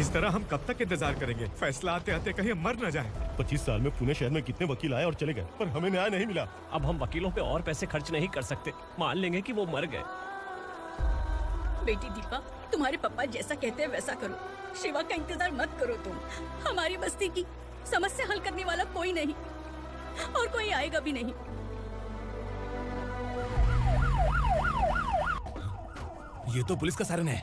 इस तरह हम कब तक इंतजार करेंगे? फैसला आते आते कहीं मर न जाए। 25 साल में पुणे शहर में कितने वकील आए और चले गए, पर हमें न्याय नहीं मिला। अब हम वकीलों पे और पैसे खर्च नहीं कर सकते। मान लेंगे कि वो मर गए। बेटी दीपा, तुम्हारे पापा जैसा कहते हैं वैसा करो। शिवा का इंतजार मत करो तुम। हमारी बस्ती की समस्या हल करने वाला कोई नहीं और कोई आएगा भी नहीं। ये तो पुलिस का सायरन है।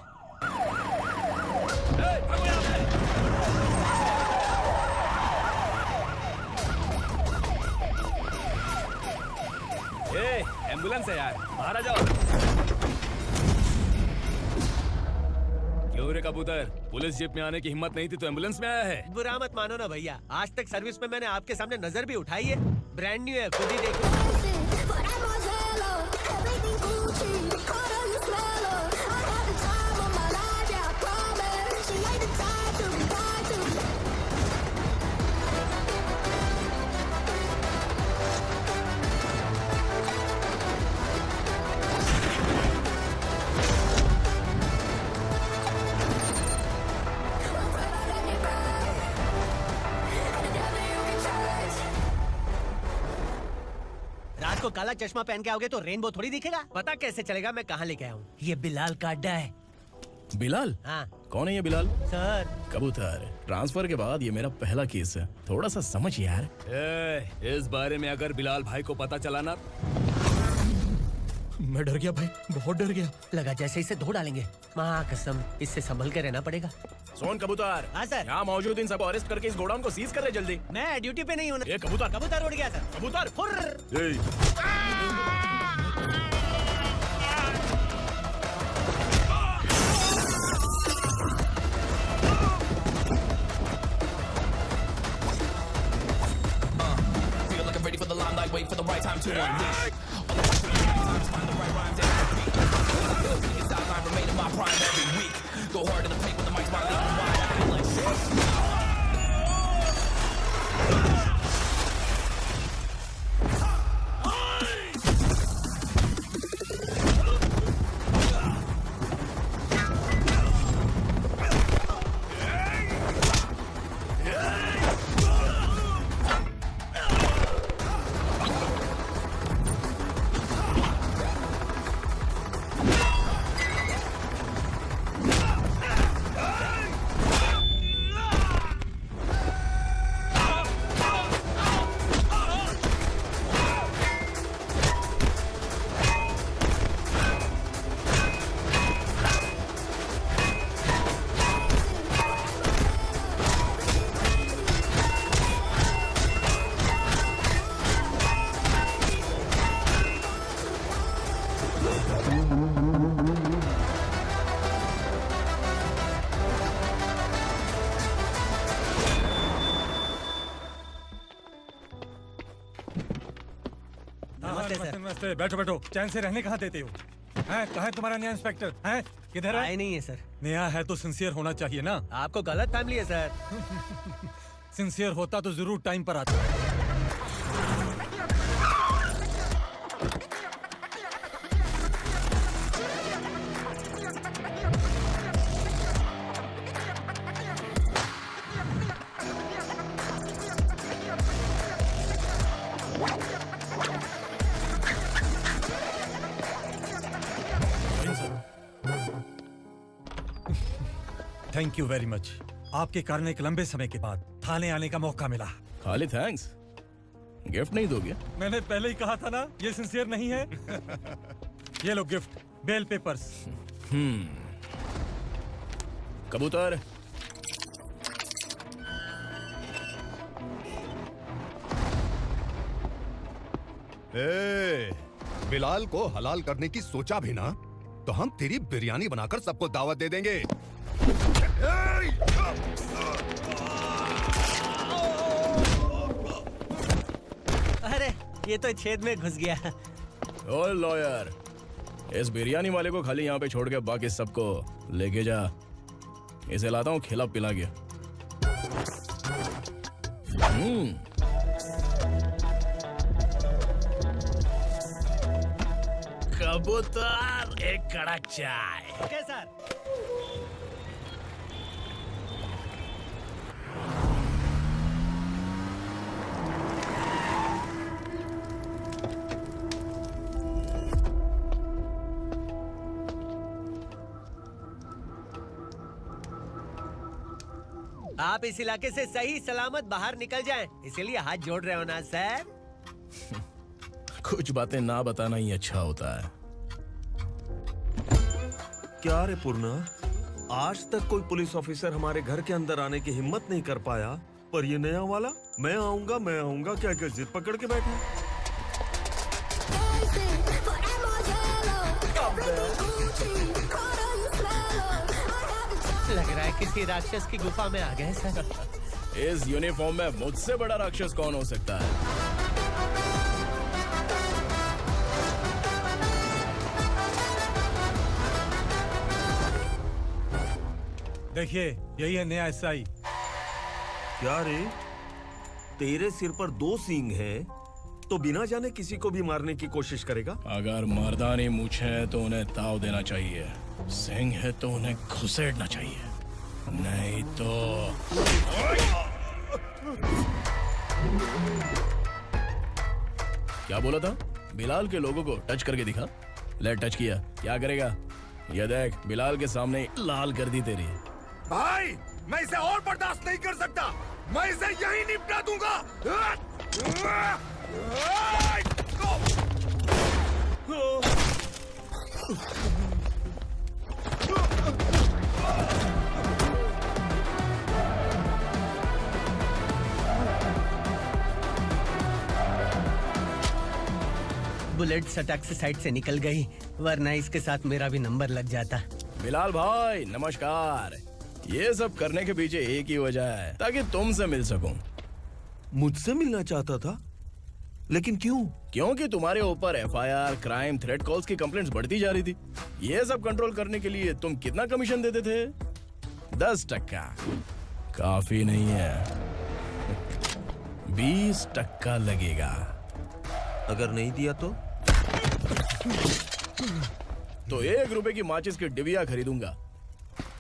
एम्बुलेंस है यार, बाहर आ जाओ। क्यों रे कबूतर, पुलिस जीप में आने की हिम्मत नहीं थी तो एम्बुलेंस में आया है? बुरा मत मानो ना भैया, आज तक सर्विस में मैंने आपके सामने नजर भी उठाई है। ब्रांड न्यू है, खुद ही देखो। रात को काला चश्मा पहन के आओगे तो रेनबो थोड़ी दिखेगा। पता कैसे चलेगा मैं कहाँ लेके आया हूँ? ये बिलाल का अड्डा है। बिलाल? हाँ। कौन है ये बिलाल? सर कबूतर, ट्रांसफर के बाद ये मेरा पहला केस है, थोड़ा सा समझ यार। इस बारे में अगर बिलाल भाई को पता चला ना, मैं डर गया भाई, बहुत डर गया। लगा जैसे इसे धो डालेंगे। माँ कसम, इससे संभल के रहना पड़ेगा। सोन कबूतर। हाँ सर। यहाँ मौजूद इन सबको अरेस्ट करके इस गोडाउन को सीज कर रहे जल्दी। मैं ड्यूटी पे नहीं हूँ। ये कबूतर। कबूतर उड़ गया सर। कबूतर। Ready for the limelight, wait for the right time to unleash. Times find the right rhymes and speak. Sideline remain in my prime every week. Go hard in the paint with the mic wide open wide. I feel like shit. नमस्ते, बैठो बैठो। चैन से रहने कहाँ देते हो? हैं, कहाँ है तुम्हारा नया इंस्पेक्टर? हैं, किधर है? आए नहीं है सर। नया है तो सिंसियर होना चाहिए ना। आपको गलत फैमिली है सर। सिंसियर होता तो जरूर टाइम पर आता। Thank you very much. आपके कारण एक लंबे समय के बाद थाने आने का मौका मिला। खाली थैंक्स, गिफ्ट नहीं दोगे? मैंने पहले ही कहा था ना, ये सिंसियर नहीं है। ये लो गिफ्ट, बेल पेपर्स। कबूतर, बिलाल को हलाल करने की सोचा भी ना तो हम तेरी बिरयानी बनाकर सबको दावत दे देंगे। अरे ये तो छेद में घुस गया। ओ लॉयर, इस बिरयानी वाले को खाली यहाँ पे छोड़ के बाकी सबको लेके जा। इसे लाता हूँ खिला पिला के। कबूतर, एक कड़क चाय। Okay sir. आप इस इलाके से सही सलामत बाहर निकल जाएं, इसीलिए हाथ जोड़ रहे हो ना सर? कुछ बातें ना बताना ही अच्छा होता है। क्या रे पूर्णा, आज तक कोई पुलिस ऑफिसर हमारे घर के अंदर आने की हिम्मत नहीं कर पाया, पर ये नया वाला मैं आऊंगा क्या क्या जिद पकड़ के बैठा। लग रहा है किसी राक्षस की गुफा में आ गए सर। इस यूनिफॉर्म में मुझसे बड़ा राक्षस कौन हो सकता है? देखिए, यही है नया एसआई। क्या रे, तेरे सिर पर 2 सींग हैं, तो बिना जाने किसी को भी मारने की कोशिश करेगा? अगर मर्दानी मूछें हैं तो उन्हें ताव देना चाहिए, सिंह है तो उन्हें घुसेड़ना चाहिए, नहीं तो। क्या बोला था? बिलाल के लोगों को टच करके दिखा। ले टच किया, क्या करेगा? ये देख, बिलाल के सामने ही लाल कर दी तेरी। भाई, मैं इसे और बर्दाश्त नहीं कर सकता। मैं इसे यहीं निपटा दूंगा। बुलेट सटक से साइड से निकल गई, वरना इसके साथ मेरा भी नंबर लग जाता। बिलाल भाई नमस्कार। ये सब करने के पीछे एक ही वजह है, ताकि तुमसे मिल सकूं। मुझसे मिलना चाहता था, लेकिन क्यों? क्योंकि तुम्हारे ऊपर एफआईआर, क्राइम, थ्रेट कॉल्स की कंप्लेंट्स बढ़ती जा रही थी। ये सब कंट्रोल करने के लिए तुम कितना कमीशन देते थे? 10%। काफी नहीं है, 20% लगेगा। अगर नहीं दिया तो 1 रुपए की माचिस की डिबिया खरीदूंगा।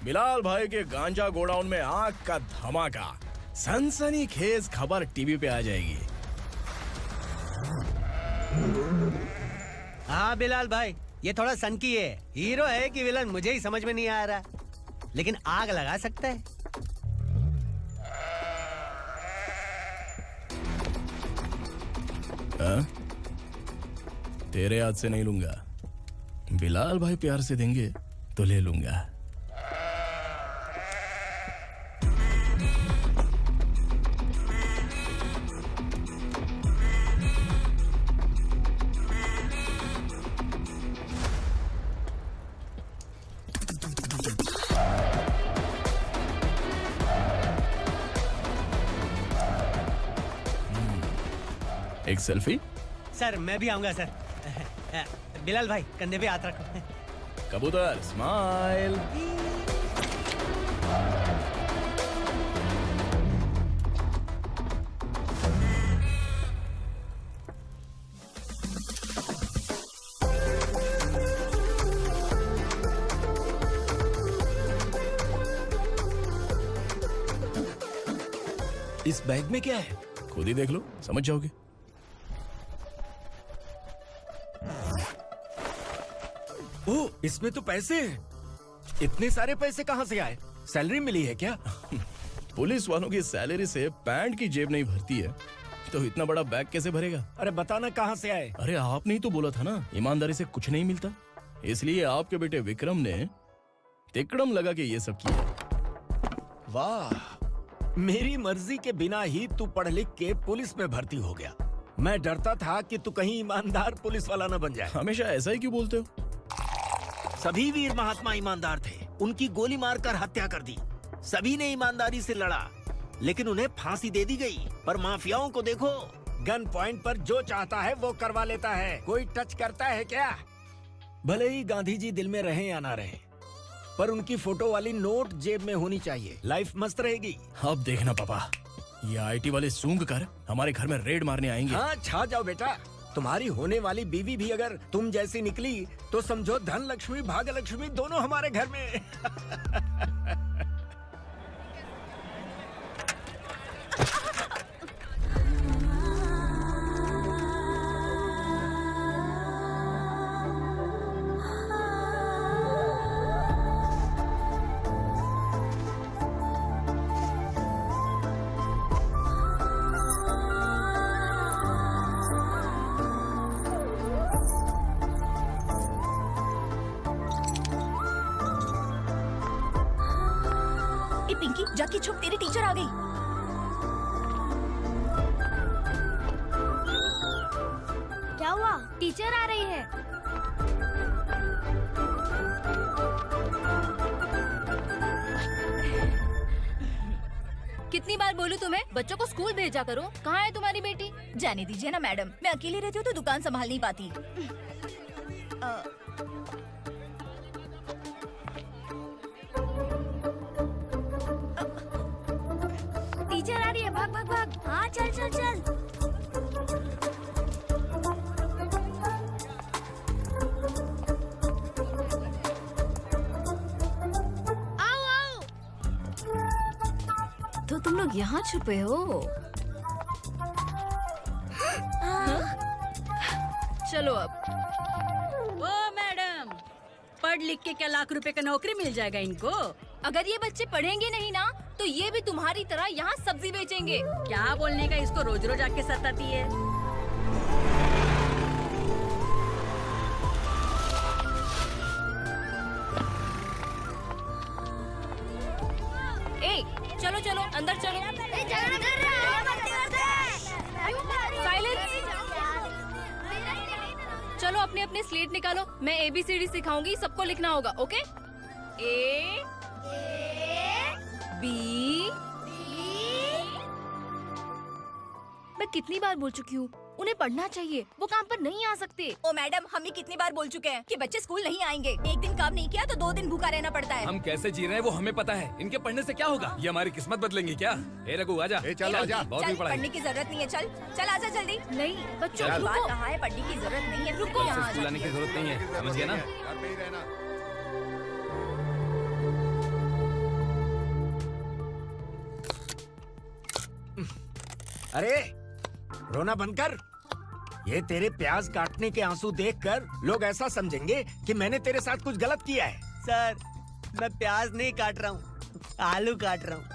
बिलाल भाई के गांजा गोडाउन में आग का धमाका, सनसनीखेज खबर टीवी पे आ जाएगी। हाँ बिलाल भाई, ये थोड़ा सनकी है। हीरो है कि विलन मुझे ही समझ में नहीं आ रहा, लेकिन आग लगा सकता है। तेरे हाथ से नहीं लूंगा, बिलाल भाई प्यार से देंगे तो ले लूंगा। एक सेल्फी? सर मैं भी आऊंगा सर। बिलाल भाई कंधे पे हाथ रखो। कबूतर स्माइल। इस बैग में क्या है? खुद ही देख लो, समझ जाओगे। ओह, इसमें तो पैसे हैं। इतने सारे पैसे कहाँ से आए? सैलरी मिली है क्या? पुलिस वालों की सैलरी से पैंट की जेब नहीं भरती है, तो इतना बड़ा बैग कैसे भरेगा? अरे बताना कहाँ से आए? अरे आपने ही तो बोला था ना, ईमानदारी से कुछ नहीं मिलता, इसलिए आपके बेटे विक्रम ने तिकड़म लगा के ये सब किया। वाह, मेरी मर्जी के बिना ही तू पढ़ लिख के पुलिस में भर्ती हो गया। मैं डरता था कि तू कहीं ईमानदार पुलिस वाला न बन जाए। हमेशा ऐसा ही क्यों बोलते हो? सभी वीर महात्मा ईमानदार थे, उनकी गोली मारकर हत्या कर दी। सभी ने ईमानदारी से लड़ा, लेकिन उन्हें फांसी दे दी गई। पर माफियाओं को देखो, गन पॉइंट पर जो चाहता है वो करवा लेता है। कोई टच करता है क्या? भले ही गांधी जी दिल में रहे या ना रहे, पर उनकी फोटो वाली नोट जेब में होनी चाहिए। लाइफ मस्त रहेगी। अब देखना पापा, ये आईटी वाले सूंघ कर हमारे घर में रेड मारने आएंगे। हाँ, छा जाओ बेटा। तुम्हारी होने वाली बीवी भी अगर तुम जैसी निकली तो समझो धन लक्ष्मी भाग्य लक्ष्मी दोनों हमारे घर में। पिंकी जाके छुप, तेरी टीचर आ गई। क्या हुआ? टीचर आ रही है। कितनी बार बोलूं तुम्हें, बच्चों को स्कूल भेजा करो। कहाँ है तुम्हारी बेटी? जाने दीजिए ना मैडम, मैं अकेली रहती हूँ तो दुकान संभाल नहीं पाती। टीचर आ रही है, भाग भाग भाग। हाँ चल चल चल। आओ आओ। तो तुम लोग यहाँ छुपे हो? चलो अब। ओ मैडम, पढ़ लिख के क्या लाख रुपए का नौकरी मिल जाएगा इनको? अगर ये बच्चे पढ़ेंगे नहीं ना तो ये भी तुम्हारी तरह यहाँ सब्जी बेचेंगे। क्या बोलने का, इसको रोज रोज आके सताती है। ए, चलो चलो अंदर चलो। साइलेंस। चलो अपने अपने स्लेट निकालो, मैं ABCD सिखाऊंगी, सबको लिखना होगा, ओके? A B। मैं कितनी बार बोल चुकी हूँ, उन्हें पढ़ना चाहिए, वो काम पर नहीं आ सकते। ओ मैडम, हम भी कितनी बार बोल चुके हैं कि बच्चे स्कूल नहीं आएंगे। एक दिन काम नहीं किया तो 2 दिन भूखा रहना पड़ता है। हम कैसे जी रहे हैं वो हमें पता है, इनके पढ़ने से क्या होगा? ये हमारी किस्मत बदलेंगे क्या? ए रघु आजा। चल आजा। बहुत ही पढ़ाई। पढ़ने की जरूरत नहीं है, चल चल आजा जल्दी। नहीं बच्चों, चल। बात कहाँ है, पढ़ने की जरूरत नहीं है, रुको यहाँ। स्कूल आने की जरूरत नहीं है, समझ गया ना? घर पे ही रहना। अरे रोना बंद कर। ये तेरे प्याज काटने के आंसू देखकर लोग ऐसा समझेंगे कि मैंने तेरे साथ कुछ गलत किया है। सर, मैं प्याज नहीं काट रहा हूँ, आलू काट रहा हूँ।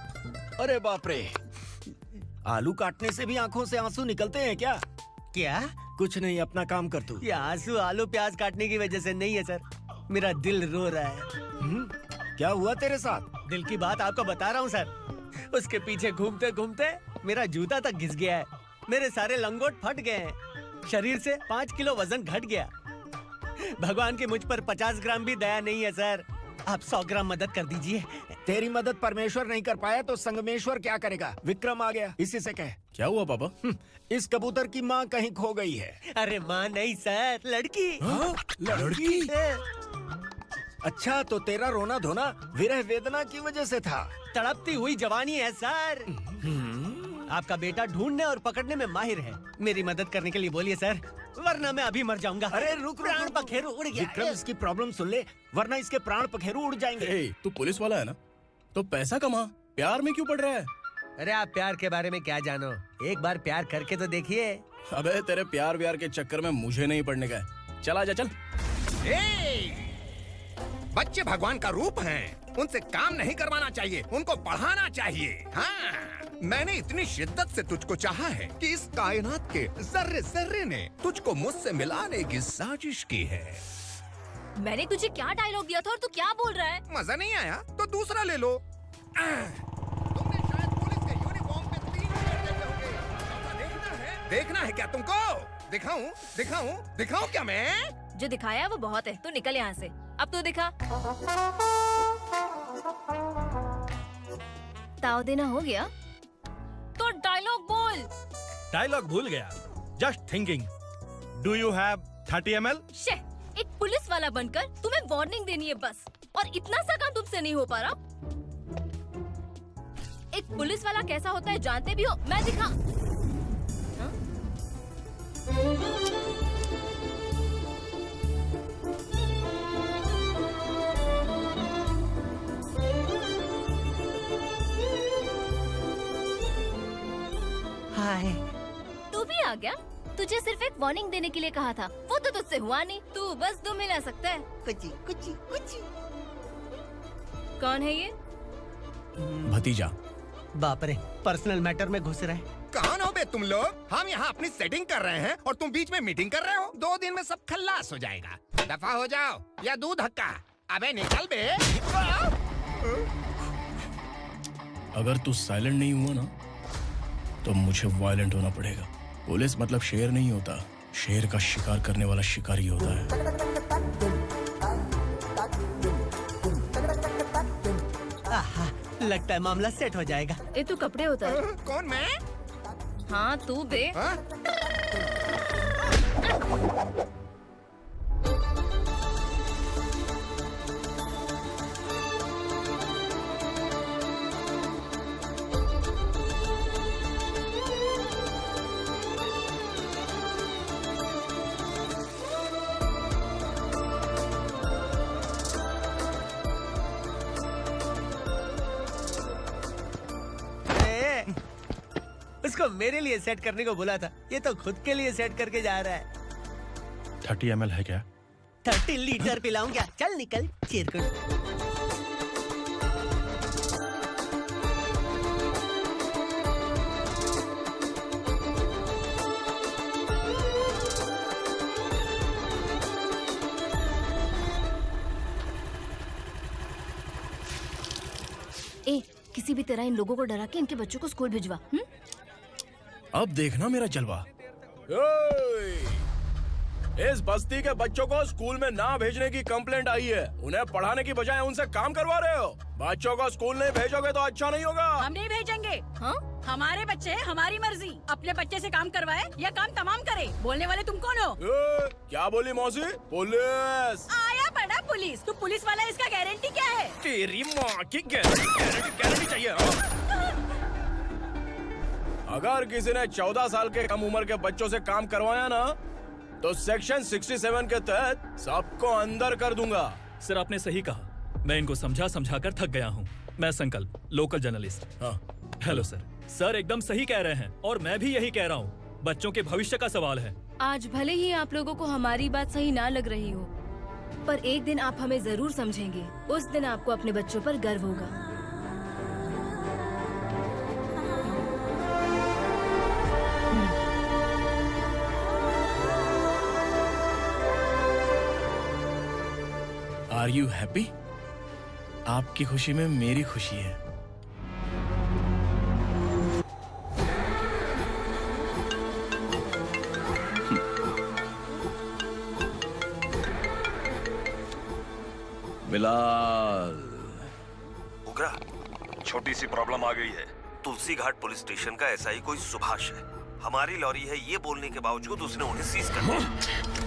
अरे बाप रे, आलू काटने से भी आंखों से आंसू निकलते हैं क्या? क्या? कुछ नहीं, अपना काम कर तू। ये आंसू आलू प्याज काटने की वजह से नहीं है सर, मेरा दिल रो रहा है। क्या हुआ तेरे साथ? दिल की बात आपको बता रहा हूँ सर। उसके पीछे घूमते घूमते मेरा जूता तक घिस गया है, मेरे सारे लंगोट फट गए हैं, शरीर से 5 किलो वजन घट गया। भगवान की मुझ पर 50 ग्राम भी दया नहीं है सर, आप 100 ग्राम मदद कर दीजिए। तेरी मदद परमेश्वर नहीं कर पाया तो संगमेश्वर क्या करेगा? विक्रम आ गया, इसी से कह। क्या हुआ पापा? इस कबूतर की माँ कहीं खो गई है। अरे माँ नहीं सर, लड़की। लड़की? अच्छा, तो तेरा रोना धोना विरह वेदना की वजह से था। तड़पती हुई जवानी है सर। आपका बेटा ढूंढने और पकड़ने में माहिर है, मेरी मदद करने के लिए बोलिए सर, वरना मैं अभी मर जाऊंगा। अरे रुक, प्राण पखेरु उड़ गया। विक्रम, इसकी प्रॉब्लम सुन ले, वरना इसके प्राण पखेरु उड़ जाएंगे। ए, तू पुलिस वाला है ना, तो पैसा कमा, प्यार में क्यों पड़ रहा है? अरे आप प्यार के बारे में क्या जानो, एक बार प्यार करके तो देखिए। अबे तेरे प्यार व्यार के चक्कर में मुझे नहीं पड़ने का है, चल आजा चल। बच्चे भगवान का रूप हैं, उनसे काम नहीं करवाना चाहिए, उनको पढ़ाना चाहिए। हाँ, मैंने इतनी शिद्दत से तुझको चाहा है कि इस कायनात के जर्रे जर्रे ने तुझको मुझसे मिलाने की साजिश की है। मैंने तुझे क्या डायलॉग दिया था और तू क्या बोल रहा है? मजा नहीं आया तो दूसरा ले लो। तुमने शायद पुलिस के यूनिफॉर्म पे 3 मिनट देखे होंगे। देखना है क्या तुमको? दिखाऊं दिखाऊं दिखाऊं क्या मैं? जो दिखाया वो बहुत है, तू निकल यहाँ से। अब तू दिखा। ताव देना हो गया तो डायलॉग बोल। डायलॉग भूल गया। Just thinking, do you have 30 ml? शे, एक पुलिस वाला बनकर तुम्हें वार्निंग देनी है बस, और इतना सा काम तुमसे नहीं हो पा रहा। एक पुलिस वाला कैसा होता है जानते भी हो? मैं दिखा। हाँ? हाय। तू भी आ गया? तुझे सिर्फ एक वार्निंग देने के लिए कहा था, वो तो तुझसे हुआ नहीं। तू बस 2 मिला सकता है। कुची कुची कुची। कौन है ये? भतीजा। बाप रे, पर्सनल मैटर में घुस रहे। कौन हो बे तुम लोग? हम यहाँ अपनी सेटिंग कर रहे हैं और तुम बीच में मीटिंग कर रहे हो। 2 दिन में सब खल्लास हो जाएगा। दफा हो जाओ या दूध हक्का। अबे निकल बे। अगर तू साइलेंट नहीं हुआ ना तो मुझे वायलेंट होना पड़ेगा। पुलिस मतलब शेर नहीं होता, शेर का शिकार करने वाला शिकारी होता है। आहा, लगता है मामला सेट हो जाएगा। ये तू कपड़े होता है। कौन मैं? हाँ तू बे। हाँ? उसको मेरे लिए सेट करने को बोला था, ये तो खुद के लिए सेट करके जा रहा है। 30 ml है क्या? 30 लीटर पिलाऊं क्या? चल निकल चिरकुट। ए, किसी भी तरह इन लोगों को डरा के इनके बच्चों को स्कूल भिजवा। अब देखना मेरा जलवा। इस बस्ती के बच्चों को स्कूल में ना भेजने की कंप्लेंट आई है। उन्हें पढ़ाने की बजाय उनसे काम करवा रहे हो। बच्चों को स्कूल नहीं भेजोगे तो अच्छा नहीं होगा। हम नहीं भेजेंगे। हाँ? हमारे बच्चे हमारी मर्जी। अपने बच्चे से काम करवाए या काम तमाम करे। बोलने वाले तुम कौन हो? क्या बोली मौसी? पुलिस आया बड़ा पुलिस। तू पुलिस वाला, इसका गारंटी क्या है? तेरी माँ की गारंटी चाहिए। अगर किसी ने 14 साल के कम उम्र के बच्चों से काम करवाया ना तो सेक्शन 67 के तहत सबको अंदर कर दूंगा। सर आपने सही कहा। मैं इनको समझा समझा कर थक गया हूँ। मैं संकल्प, लोकल जर्नलिस्ट। हाँ। Hello sir. सर एकदम सही कह रहे हैं और मैं भी यही कह रहा हूँ। बच्चों के भविष्य का सवाल है। आज भले ही आप लोगों को हमारी बात सही ना लग रही हो, पर एक दिन आप हमें जरूर समझेंगे। उस दिन आपको अपने बच्चों पर गर्व होगा। Are you happy? आपकी खुशी में मेरी खुशी है। बिलाल, उगरा, छोटी सी प्रॉब्लम आ गई है। तुलसी घाट पुलिस स्टेशन का एसआई कोई सुभाष है। हमारी लॉरी है ये बोलने के बावजूद उसने उन्हें सीज कर दिया।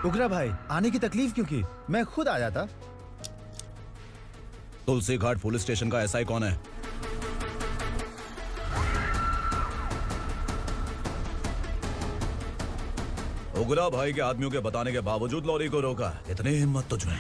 उगरा भाई, आने की तकलीफ क्यों की? मैं खुद आया था। तुलसी घाट पुलिस स्टेशन का एसआई कौन है? उगरा भाई के आदमियों के बताने के बावजूद लॉरी को रोका। इतनी हिम्मत तुझमें?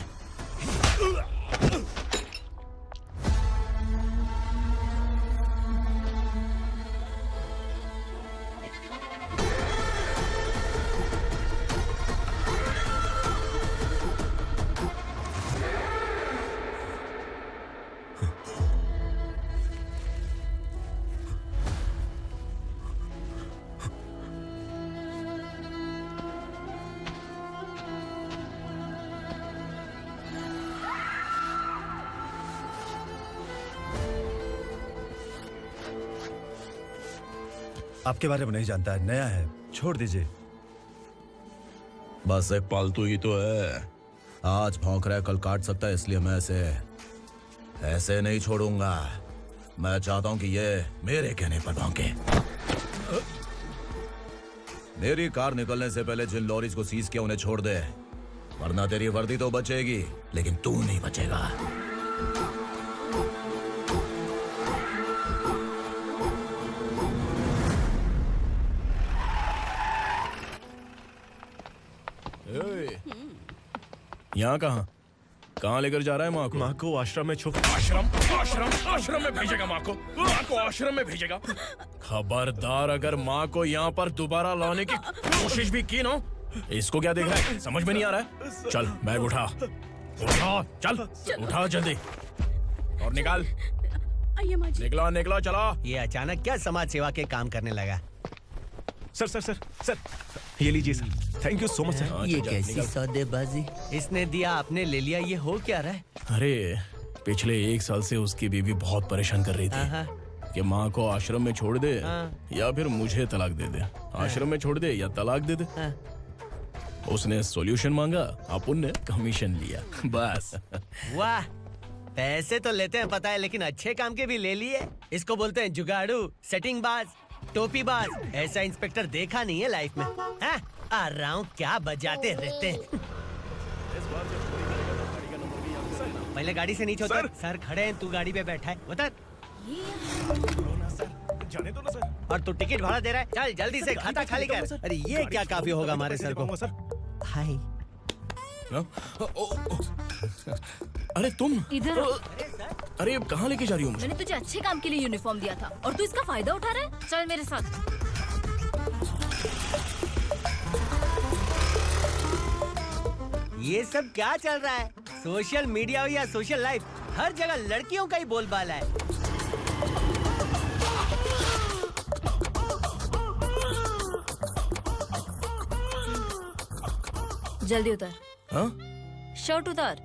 आपके बारे में नहीं जानता है, नया है, छोड़ दीजिए। बस एक पालतू ही तो है। आज भौंक रहा है, कल काट सकता है, इसलिए मैं ऐसे नहीं छोड़ूंगा। मैं चाहता हूं कि ये मेरे कहने पर भौंके। मेरी कार निकलने से पहले जिन लॉरीज को सीज किया उन्हें छोड़ दे, वरना तेरी वर्दी तो बचेगी लेकिन तू नहीं बचेगा। यहाँ कहाँ लेकर जा रहा है माँ को? माँ को आश्रम में आश्रम में भेजेगा माँ को आश्रम में भेजेगा। खबरदार, अगर माँ को यहाँ पर दोबारा लाने की कोशिश भी की ना। इसको क्या देख रहा है? समझ में नहीं आ रहा है? चल बैग उठा, चल उठा जल्दी और निकाल। आइए माँ जी। निकला चला। ये अचानक क्या समाज सेवा के काम करने लगा? सर सर सर सर ये लीजिए sir, thank you so much sir. ये कैसी सौदेबाजी? इसने दिया आपने ले लिया, ये हो क्या रहा है? अरे पिछले 1 साल से उसकी बीवी बहुत परेशान कर रही थी कि माँ को आश्रम में छोड़ दे या फिर मुझे तलाक दे दे, आश्रम में छोड़ दे या तलाक दे दे। उसने सॉल्यूशन मांगा, अपन ने कमीशन लिया, बस। वाह, पैसे तो लेते हैं पता है, लेकिन अच्छे काम के भी ले लिए। इसको बोलते हैं जुगाड़ू, सेटिंग बाज, टोपी बाज। ऐसा इंस्पेक्टर देखा नहीं है लाइफ में। हाँ? आ रहा हूँ, क्या बजाते रहते हैं। पहले गाड़ी से नीचे उतर। सर खड़े हैं, तू गाड़ी पे बैठा है, उतर। जाने दो ना सर। और तू टिकट भाड़ा दे रहा है, चल जल्दी से खाता खाली कर। अरे ये क्या काफी होगा हमारे सर को। हाय। अरे तुम इधर। अरे अब कहाँ लेके जा रही हो मुझे? मैंने तुझे अच्छे काम के लिए यूनिफॉर्म दिया था और तू इसका फायदा उठा रहा है। चल मेरे साथ। ये सब क्या चल रहा है? सोशल मीडिया हो या सोशल लाइफ, हर जगह लड़कियों का ही बोलबाला है। जल्दी उतर। हाँ? शर्ट उतार।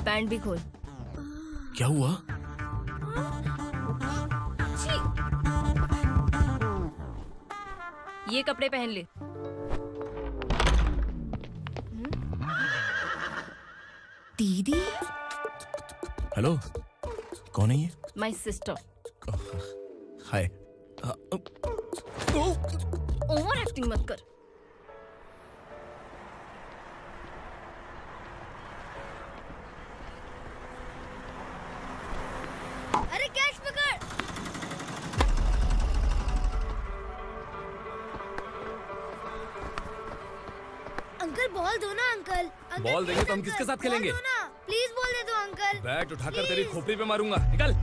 पैंट भी खोल। क्या हुआ? ये कपड़े पहन ले। दीदी। हेलो, कौन है ये? My sister. Hi. Over acting मत कर। अरे कैच पकड़। अंकल बॉल दो ना अंकल। बॉल देंगे तो हम किसके साथ खेलेंगे? प्लीज बॉल दे दो अंकल। बैट उठाकर तेरी खोपड़ी पे मारूंगा, निकल।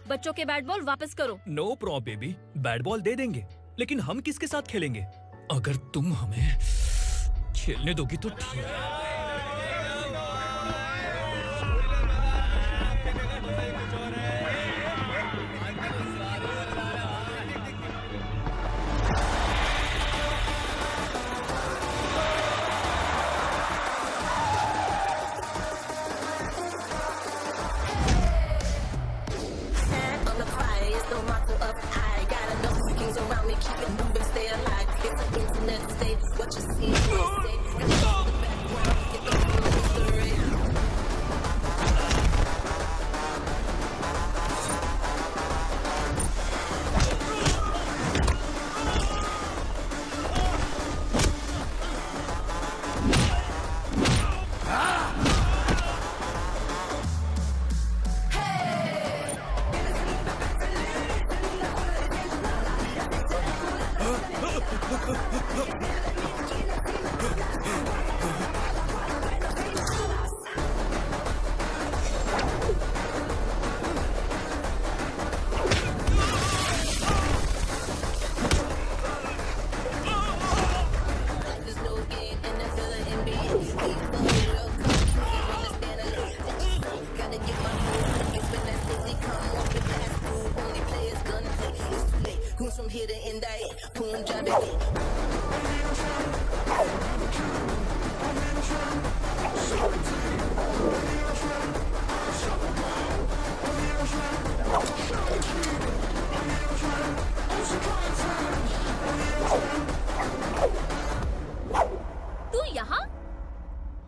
बच्चों के बैट बॉल वापस करो। No problem baby, bat ball दे देंगे, लेकिन हम किसके साथ खेलेंगे? अगर तुम हमें खेलने दोगी तो ठीक है।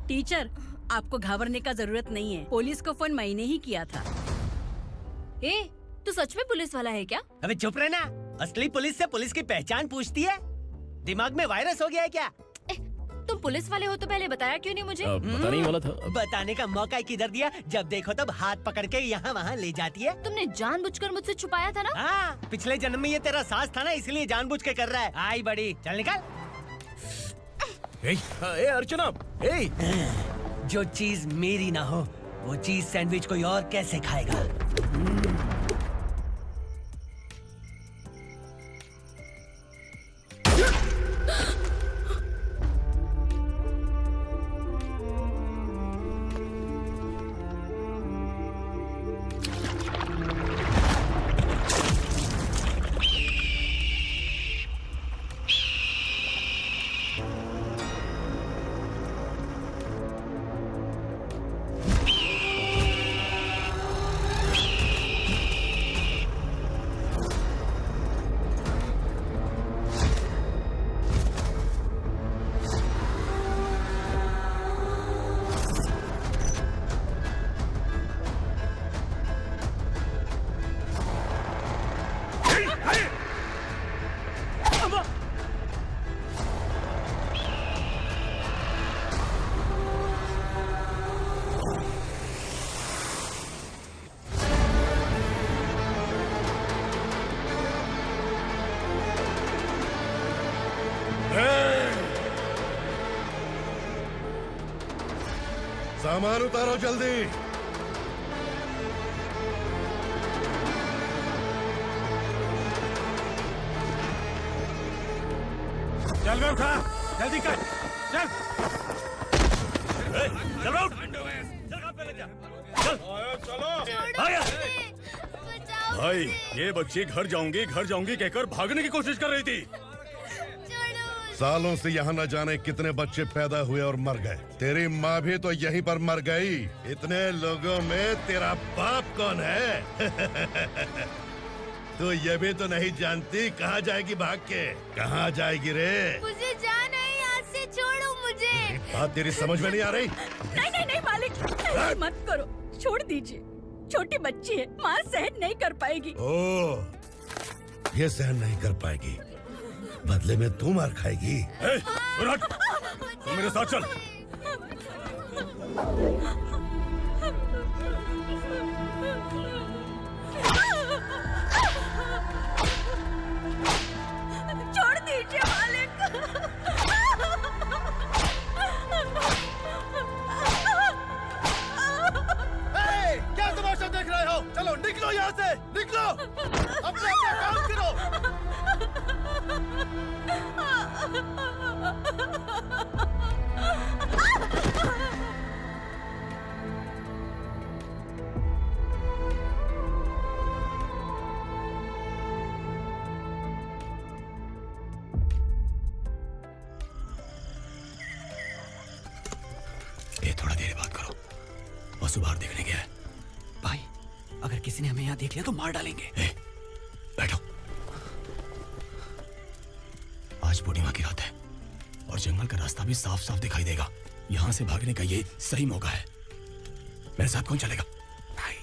टीचर, आपको घबराने का जरूरत नहीं है। पुलिस को फोन मैंने ही किया था। ए, तू सच में पुलिस वाला है क्या? अबे चुप रहना। असली पुलिस से पुलिस की पहचान पूछती है? दिमाग में वायरस हो गया है क्या? तुम पुलिस वाले हो तो पहले बताया क्यों नहीं मुझे? बताने ही वाला था। बताने का मौका किधर दिया? जब देखो तब हाथ पकड़ के यहाँ वहाँ ले जाती है। तुमने जानबूझकर मुझसे छुपाया था ना? हाँ, पिछले जन्म में ये तेरा सास था ना, इसलिए जानबूझ के कर रहा है। आई बड़ी, चल निकल। ए अर्चना, ए जो चीज मेरी ना हो वो चीज सैंडविच कोई और कैसे खाएगा? सामान उतारो जल्दी। चल बे उठा, जल्दी कर, चल। चल बे उठ, चल काम पे लग जा, चल। चलो। आया। भाई ये बच्ची घर जाऊंगी कहकर भागने की कोशिश कर रही थी। सालों से यहाँ न जाने कितने बच्चे पैदा हुए और मर गए। तेरी माँ भी तो यहीं पर मर गई। इतने लोगों में तेरा बाप कौन है? तू ये भी तो नहीं जानती कहाँ जाएगी भाग के? कहाँ जाएगी रे? मुझे जाना है यहाँ से, छोड़ो मुझे। बात तेरी समझ में नहीं आ रही? नहीं मालिक, ऐसे मत करो, छोड़ दीजिए। छोटी बच्ची है, माँ सहन नहीं कर पाएगी। ओह, ये सहन नहीं कर पाएगी, बदले में तू मार खाएगी। तू मेरे साथ चल। छोड़ दीजिए मालिक। क्या तमाशा देख रहे हो? चलो निकलो यहाँ से, निकलो। अपना काम करो। ये थोड़ा देर बात करो, वसु बाहर देखने गया है। भाई अगर किसी ने हमें यहाँ देख लिया तो मार डालेंगे। बैठो। आज पूर्णिमा की रात है और जंगल का रास्ता भी साफ साफ दिखाई देगा। यहाँ से भागने का ये सही मौका है। मेरे साथ कौन चलेगा? भाई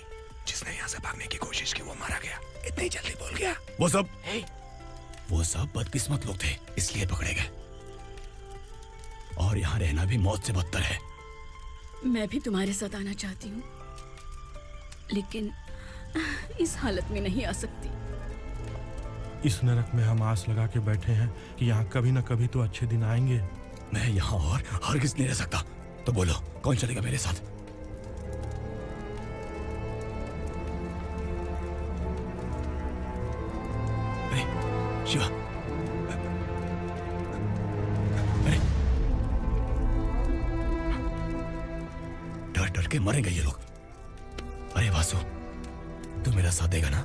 जिसने यहाँ से भागने की कोशिश की वो मारा गया। इतनी जल्दी बोल गया। वो सब बदकिस्मत लोग थे, इसलिए पकड़े गए। और यहाँ रहना भी मौत से बदतर है। मैं भी तुम्हारे साथ आना चाहती हूँ, लेकिन इस हालत में नहीं आ सकती। इस नरक में हम आस लगा के बैठे हैं कि यहाँ कभी न कभी तो अच्छे दिन आएंगे। मैं यहाँ और हरगिज़ नहीं रह सकता। तो बोलो कौन चलेगा मेरे साथ? अरे शिवा, अरे डर डर के मरेंगे ये लोग। अरे वासु, तू मेरा साथ देगा ना?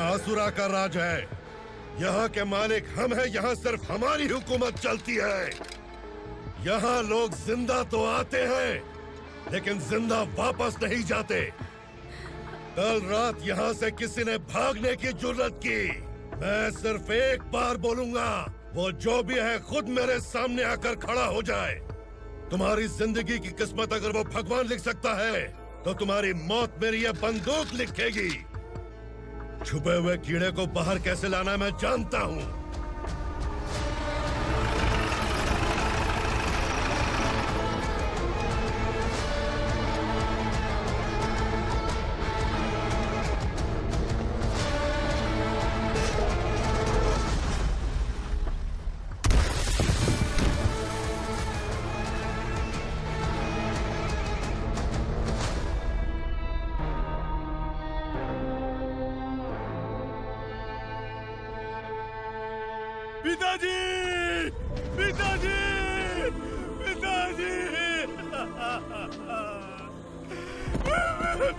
यहाँ असुरा का राज है। यहाँ के मालिक हम हैं, यहाँ सिर्फ हमारी हुकूमत चलती है। यहाँ लोग जिंदा तो आते हैं लेकिन जिंदा वापस नहीं जाते। कल रात यहाँ से किसी ने भागने की जुर्रत की, मैं सिर्फ एक बार बोलूंगा, वो जो भी है खुद मेरे सामने आकर खड़ा हो जाए। तुम्हारी जिंदगी की किस्मत अगर वो भगवान लिख सकता है तो तुम्हारी मौत मेरी ये बंदूक लिखेगी। छुपे हुए कीड़े को बाहर कैसे लाना मैं जानता हूँ। पिताजी, पिताजी, पिताजी,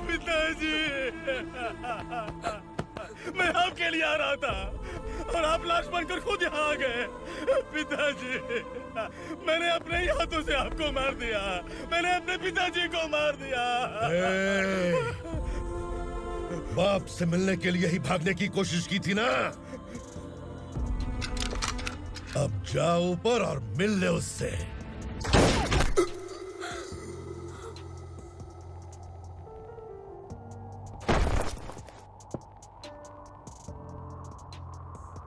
पिताजी, मैं आपके लिए आ रहा था और आप लाश बनकर खुद यहाँ आ गए। पिताजी, मैंने अपने ही हाथों से आपको मार दिया। मैंने अपने पिताजी को मार दिया। बाप से मिलने के लिए ही भागने की कोशिश की थी ना? अब जाओ ऊपर और मिल ले उससे।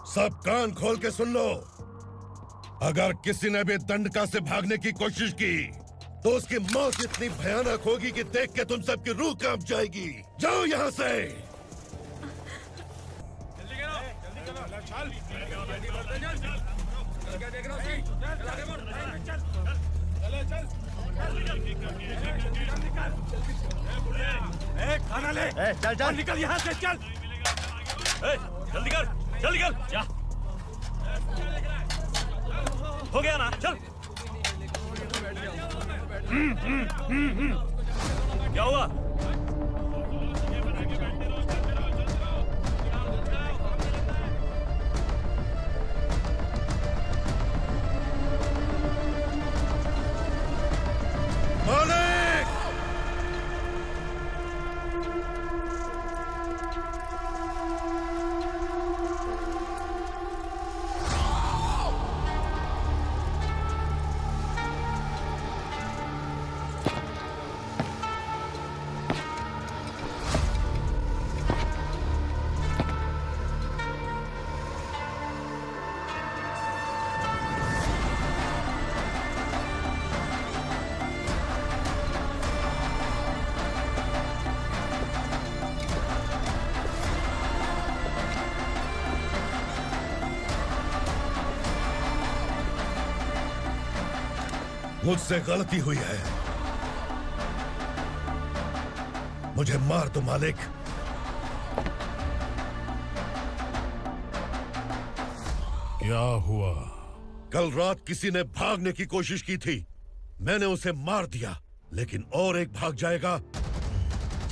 सब कान खोल के सुन लो। अगर किसी ने भी दंडका से भागने की कोशिश की तो उसकी मौत इतनी भयानक होगी कि देख के तुम सबकी रूह कांप जाएगी। जाओ यहाँ से। खाना ले। चल चल निकल यहाँ से, चल। जल्दी कर, जल्दी कर, जा। हो गया ना, चल। क्या हुआ? मुझसे गलती हुई है, मुझे मार दो मालिक। क्या हुआ? कल रात किसी ने भागने की कोशिश की थी, मैंने उसे मार दिया, लेकिन और एक भाग जाएगा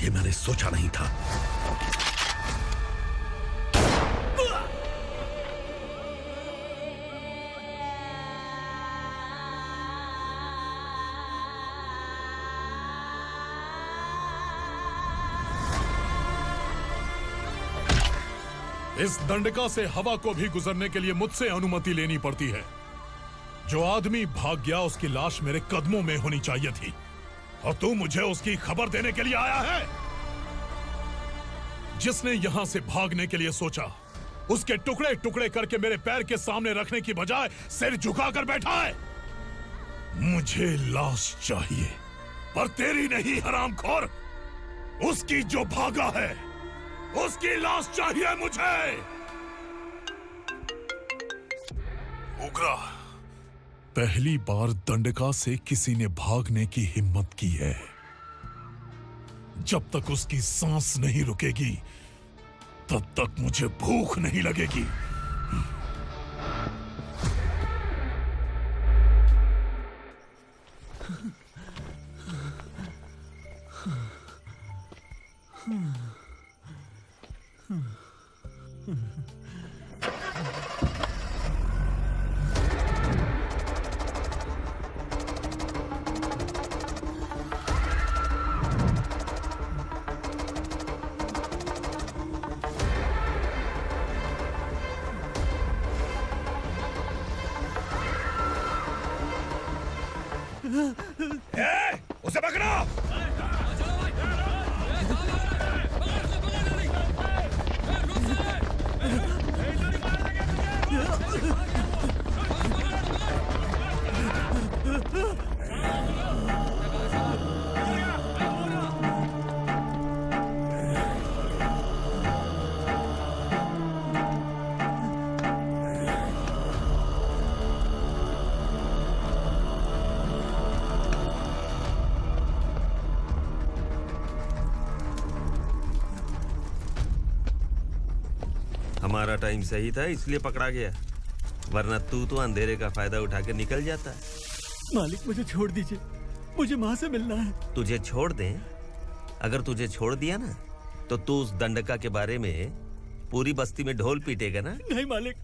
ये मैंने सोचा नहीं था। इस दंडका से हवा को भी गुजरने के लिए मुझसे अनुमति लेनी पड़ती है। जो आदमी भाग गया उसकी लाश मेरे कदमों में होनी चाहिए थी, और तू मुझे उसकी खबर देने के लिए आया है। जिसने यहां से भागने के लिए सोचा, उसके टुकड़े टुकड़े करके मेरे पैर के सामने रखने की बजाय सिर झुकाकर बैठा है। मुझे लाश चाहिए, पर तेरी नहीं हरामखोर, उसकी जो भागा है उसकी लाश चाहिए मुझे। उग्रा, पहली बार दंडका से किसी ने भागने की हिम्मत की है। जब तक उसकी सांस नहीं रुकेगी तब तक मुझे भूख नहीं लगेगी। उसे पकड़ो। हमारा टाइम सही था इसलिए पकड़ा गया, वरना तू तो अंधेरे का फायदा उठा के निकल जाता। मालिक मुझे छोड़ दीजिए, मुझे माँ से मिलना है। तुझे छोड़ दें? अगर तुझे छोड़ दिया ना तो तू उस दंडका के बारे में पूरी बस्ती में ढोल पीटेगा ना। नहीं मालिक,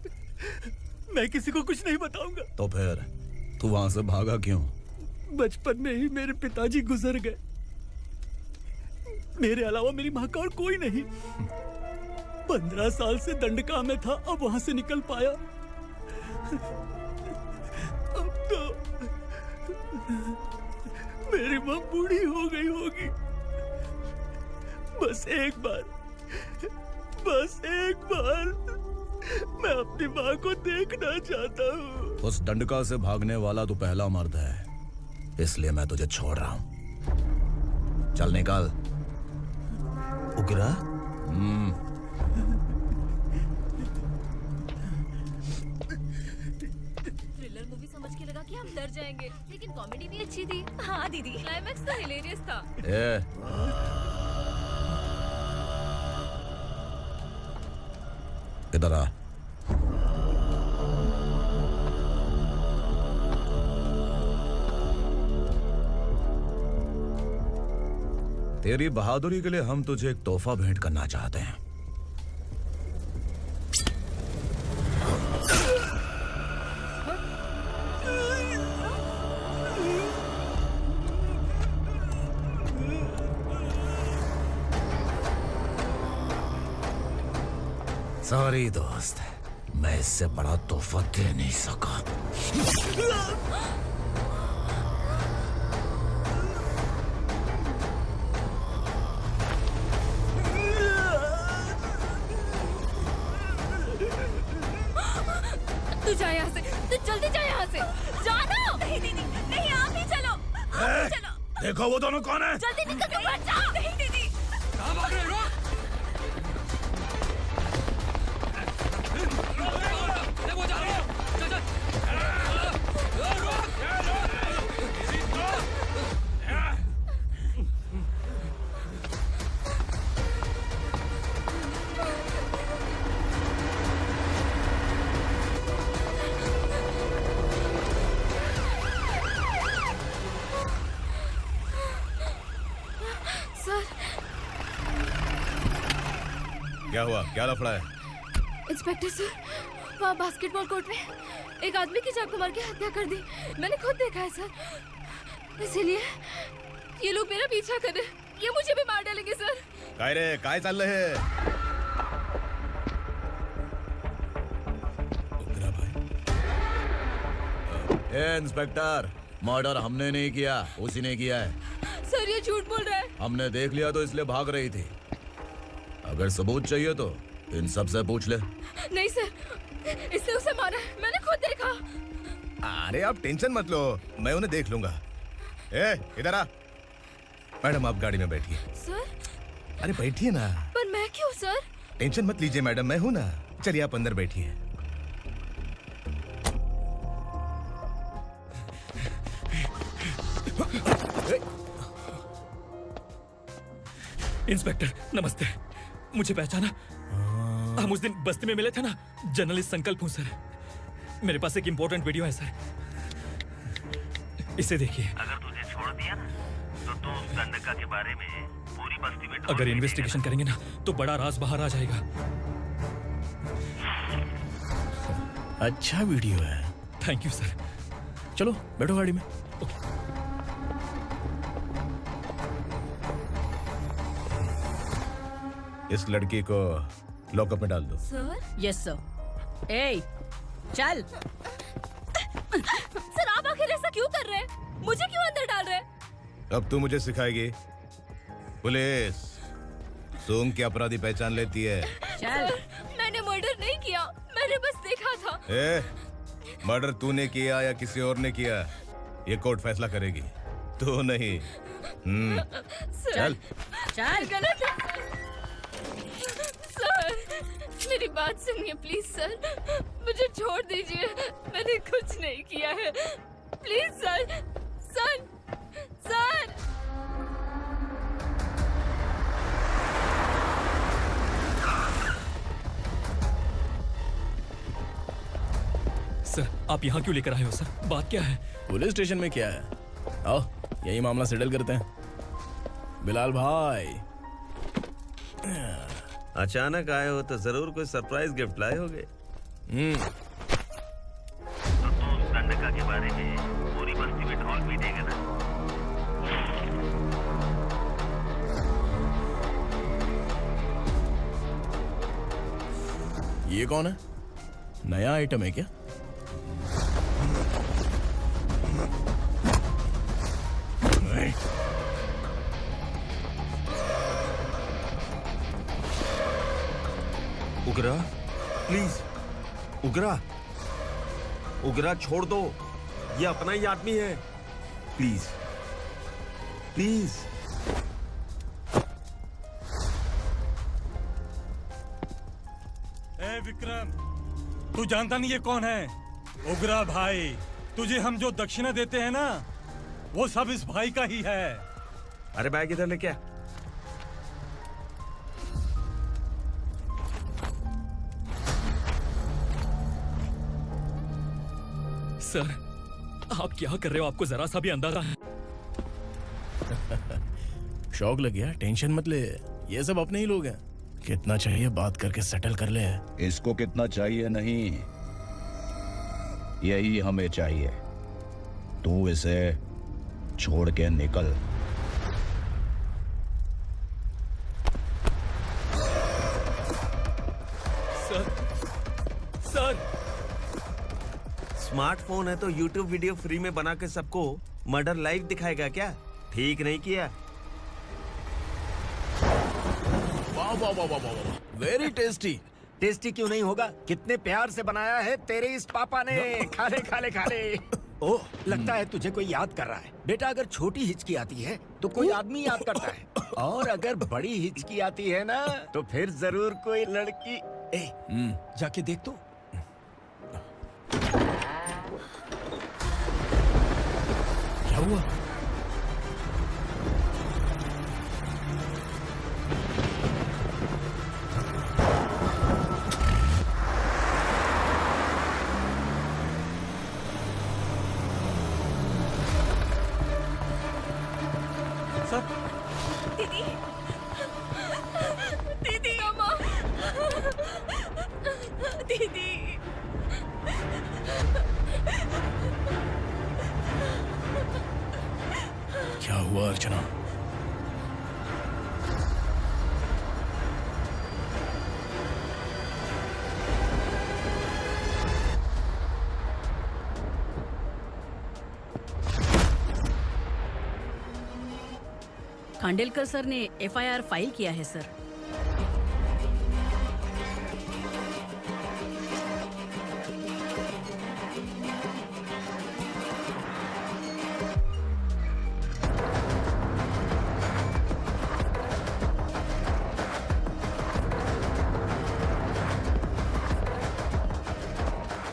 मैं किसी को कुछ नहीं बताऊंगा। तो फिर तू वहां से भागा क्यों? बचपन में ही मेरे पिताजी गुजर गए, मेरे अलावा मेरी माँ का और कोई नहीं। 15 साल से दंडका में था, अब वहां से निकल पाया। अब तो मेरी माँ बूढ़ी हो गई होगी। बस एक बार मैं अपनी माँ को देखना चाहता हूँ। उस दंडका से भागने वाला तू पहला मर्द है, इसलिए मैं तुझे छोड़ रहा हूँ। चल निकल। उग्रा? थ्रिलर मूवी समझ के लगा कि हम डर जाएंगे, लेकिन कॉमेडी भी अच्छी थी। हाँ दीदी, क्लाइमैक्स तो हिलेरियस था। इधर आ। तेरी बहादुरी के लिए हम तुझे एक तोहफा भेंट करना चाहते हैं। सॉरी दोस्त, मैं इससे बड़ा तोहफा दे नहीं सका। तू जा यहाँ से, तू जल्दी जा यहाँ से। जानो। नहीं दीदी, नहीं, आप ही चलो, आप ही चलो। देखो वो दोनों कौन है? जल्दी निकल के बैठ जाओ। नहीं दीदी। कहाँ भाग रहे हो? वो जा रहे हो। चल चल। सर। क्या हुआ? क्या लफड़ा है? इंस्पेक्टर सर, वहाँ बास्केटबॉल कोर्ट में एक आदमी की चाकू मार के हत्या कर दी। मैंने खुद देखा है सर, इसीलिए ये लोग मेरा पीछा कर रहे हैं। ये मुझे भी मार डालेंगे सर। काय रे, काय चाललंय हे? इंस्पेक्टर, मर्डर हमने नहीं किया, उसी ने किया है। सर ये झूठ बोल रहा है। हमने देख लिया तो इसलिए भाग रही थी। अगर सबूत चाहिए तो इन सब से पूछ ले। नहीं सर, इसने उसे मारा है, मैंने खुद देखा। अरे आप टेंशन मत लो, मैं उन्हें देख लूंगा। इधर आ। मैडम आप गाड़ी में बैठिए। सर? अरे बैठिए ना। पर मैं क्यों सर? टेंशन मत लीजिए मैडम, मैं हूं ना। चलिए आप अंदर बैठिए। इंस्पेक्टर नमस्ते, मुझे पहचाना? हम उस दिन बस्ती में मिले थे ना। जर्नलिस्ट संकल्प हूँ सर। मेरे पास एक इम्पोर्टेंट वीडियो है सर, इसे देखिए। अगर तुझे छोड़ दिया ना तो तू उस दंडका के बारे में पूरी बस्ती में अगर इन्वेस्टिगेशन करेंगे ना तो बड़ा राज बाहर आ जाएगा। अच्छा वीडियो है। Thank you sir. चलो बैठो गाड़ी में। इस लड़की को लॉकअप में डाल दो। सर? Yes sir. ए, चल। सर आप आखिर ऐसा क्यों कर रहे हैं? मुझे क्यों अंदर डाल रहे? अब तू मुझे सिखाएगी? पुलिस सूंघ के अपराधी पहचान लेती है। चल। मैंने मर्डर नहीं किया, मैंने बस देखा था। मर्डर तूने किया या किसी और ने किया, ये कोर्ट फैसला करेगी, तू नहीं। चल चल। गलत है सर, मेरी बात सुनिए प्लीज सर, मुझे छोड़ दीजिए, मैंने कुछ नहीं किया है, please sir. Sir sir sir, आप यहाँ क्यों लेकर आए हो सर? बात क्या है? पुलिस स्टेशन में क्या है? आओ यही मामला सेटल करते हैं। बिलाल भाई, अचानक आए हो तो जरूर कोई सरप्राइज गिफ्ट लाए होगे। दंडका के बारे में पूरी बस्ती में ढोल पीटेगा ना। ये कौन है? नया आइटम है क्या? उगरा प्लीज, उगरा उगरा छोड़ दो, ये अपना ही आदमी है, प्लीज प्लीज। ए विक्रम, तू जानता नहीं ये कौन है? उगरा भाई, तुझे हम जो दक्षिणा देते हैं ना, वो सब इस भाई का ही है। अरे बैग इधर लेके आ। सर, आप क्या कर रहे हो? आपको जरा सा भी अंदाजा है? शौक लग गया? टेंशन मत ले, ये सब अपने ही लोग हैं। कितना चाहिए बात करके सेटल कर ले। इसको कितना चाहिए नहीं, यही हमें चाहिए। तू इसे छोड़ के निकल। सर, सर, स्मार्टफोन है तो YouTube वीडियो फ्री में बना के सबको मर्डर लाइव दिखाएगा क्या? ठीक नहीं किया। वाह वाह वाह वाह वाह, वेरी टेस्टी। टेस्टी क्यों नहीं होगा? कितने प्यार से बनाया है तेरे इस पापा ने। खा ले खा ले खा ले। ओह, लगता है तुझे कोई याद कर रहा है। बेटा, अगर छोटी हिचकी आती है तो कोई आदमी याद करता है, और अगर बड़ी हिचकी आती है ना तो फिर जरूर कोई लड़की। जाके देख तो। क्या हुआ? दीदी, दीदी, अम्मा, दीदी। क्या हुआ अर्चना? खांडेलकर सर ने एफआईआर फाइल किया है सर।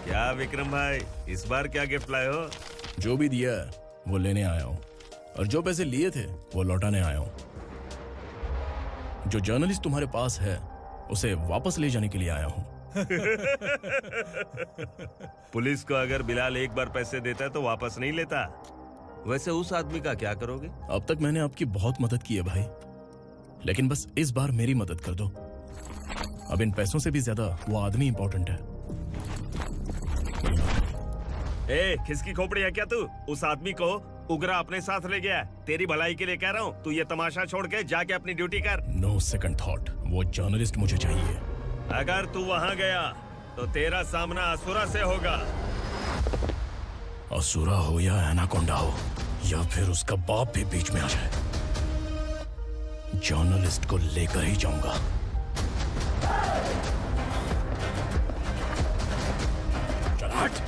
क्या विक्रम भाई, इस बार क्या गिफ्ट लाए हो? जो भी दिया है वो लेने आया हूँ, और जो पैसे लिए थे वो लौटाने आया हूँ। जो जर्नलिस्ट तुम्हारे पास है उसे वापस ले जाने के लिए आया हूँ। पुलिस को अगर बिलाल एक बार पैसे देता है तो वापस नहीं लेता। वैसे उस आदमी का क्या करोगे? अब तक मैंने आपकी बहुत मदद की है भाई, लेकिन बस इस बार मेरी मदद कर दो। अब इन पैसों से भी ज्यादा वो आदमी इंपॉर्टेंट है। ए, खिसकी खोपड़ी है क्या तू? उस आदमी को उगरा अपने साथ ले गया। तेरी भलाई के लिए कह रहा हूँ, तू ये तमाशा छोड़ के जाके अपनी ड्यूटी कर। नो सेकंड थॉट, वो जर्नलिस्ट मुझे चाहिए। अगर तू वहाँ गया तो तेरा सामना असुरा से होगा। असुरा हो या एनाकोंडा हो, या फिर उसका बाप भी बीच में आ जाए, जर्नलिस्ट को लेकर ही जाऊंगा। चल हट।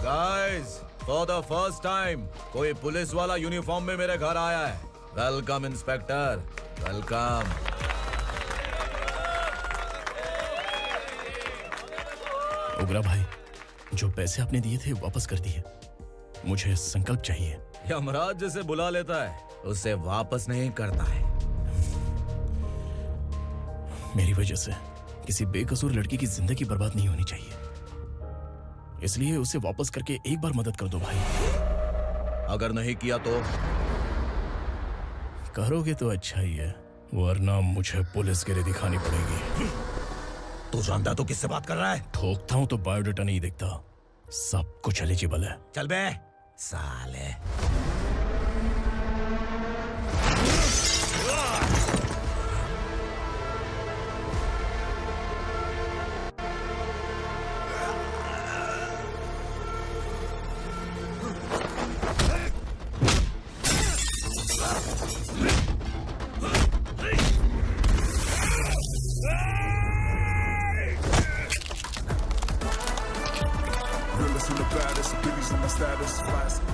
Guys, for the first time कोई पुलिस वाला यूनिफॉर्म में मेरे घर आया है। Welcome inspector, welcome. उग्रा भाई, जो पैसे आपने दिए थे वापस कर दिए। मुझे संकल्प चाहिए। यमराज जिसे बुला लेता है उसे वापस नहीं करता है। मेरी वजह से किसी बेकसूर लड़की की जिंदगी बर्बाद नहीं होनी चाहिए, इसलिए उसे वापस करके एक बार मदद कर दो भाई। अगर नहीं किया तो? करोगे तो अच्छा ही है, वरना मुझे पुलिसगिरी दिखानी पड़ेगी। तू जानता तो किससे बात कर रहा है? ठोकता हूं तो बायोडाटा नहीं दिखता, सब कुछ एलिजिबल है। चल बे साले। Realest and the baddest, biggies and the status, classic.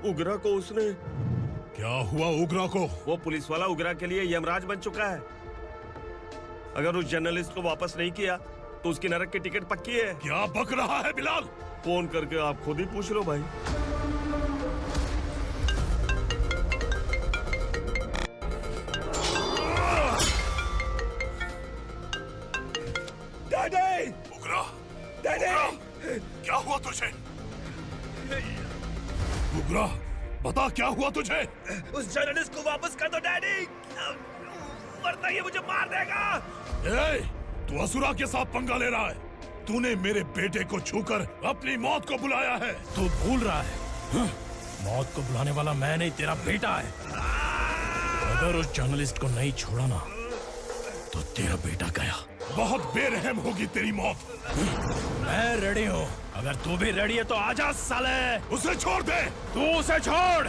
उगरा को उसने। क्या हुआ उगरा को? वो पुलिस वाला उगरा के लिए यमराज बन चुका है। अगर उस जर्नलिस्ट को वापस नहीं किया तो उसकी नरक की टिकट पक्की है। क्या बक रहा है बिलाल? फोन करके आप खुद ही पूछ लो भाई। डैडी! उगरा! डैडी! क्या हुआ तुझे? उगरा, बता क्या हुआ तुझे? उस जर्नलिस्ट को वापस कर दो डैडी, वरना ये मुझे मार देगा। ए, तू असुरा के साथ पंगा ले रहा है। तूने मेरे बेटे को छूकर अपनी मौत को बुलाया है। तू भूल रहा है, मौत को बुलाने वाला मैं नहीं, तेरा बेटा है। अगर उस जर्नलिस्ट को नहीं छोड़ा ना तो तेरा बेटा गया। बहुत बेरहम होगी तेरी मौत। मैं रेडी हूँ, अगर तू भी रेडी है तो आजा साले। उसे छोड़ दे। तू उसे छोड़।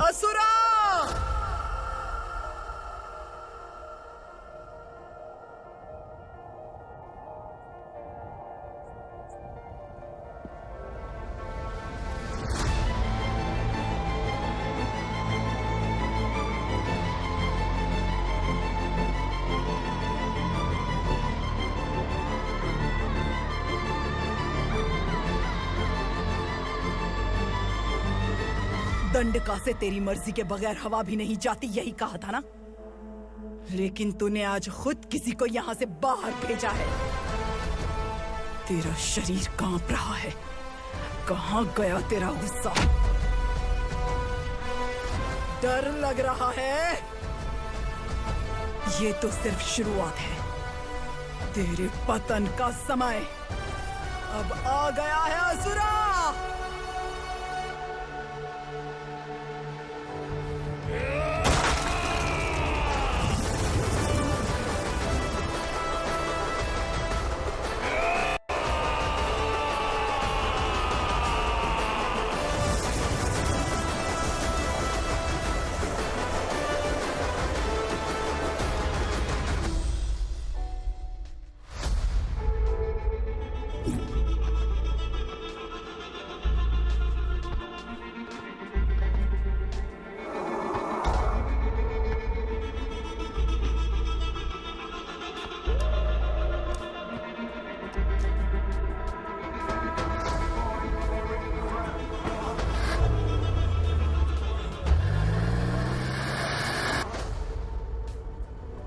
असुरा! दंडका से तेरी मर्जी के बगैर हवा भी नहीं जाती, यही कहा था ना? लेकिन तूने आज खुद किसी को यहाँ से बाहर भेजा है। तेरा शरीर कांप रहा है। कहाँ गया तेरा गुस्सा? डर लग रहा है? ये तो सिर्फ शुरुआत है। तेरे पतन का समय अब आ गया है असुरा।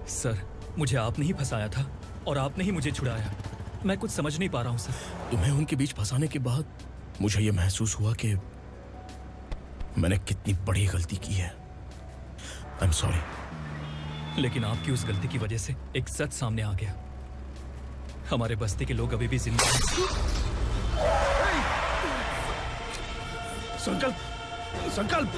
सर, मुझे आपने ही फंसाया था और आपने ही मुझे छुड़ाया। मैं कुछ समझ नहीं पा रहा हूँ सर। तुम्हें उनके बीच फंसाने के बाद मुझे ये महसूस हुआ कि मैंने कितनी बड़ी गलती की है। I am sorry. लेकिन आपकी उस गलती की वजह से एक सच सामने आ गया। हमारे बस्ती के लोग अभी भी जिंदा हैं। संकल्प, संकल्प।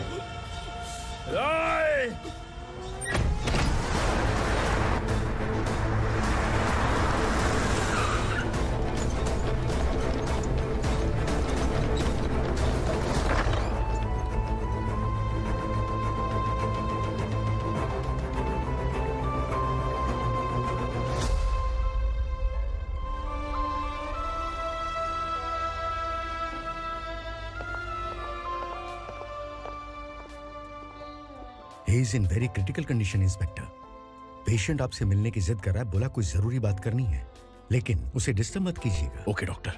He is in very critical condition, inspector. Patient आपसे मिलने की जिद कर रहा है, बोला कुछ जरूरी बात करनी है, लेकिन उसे डिस्टर्ब मत कीजिएगा। Okay doctor.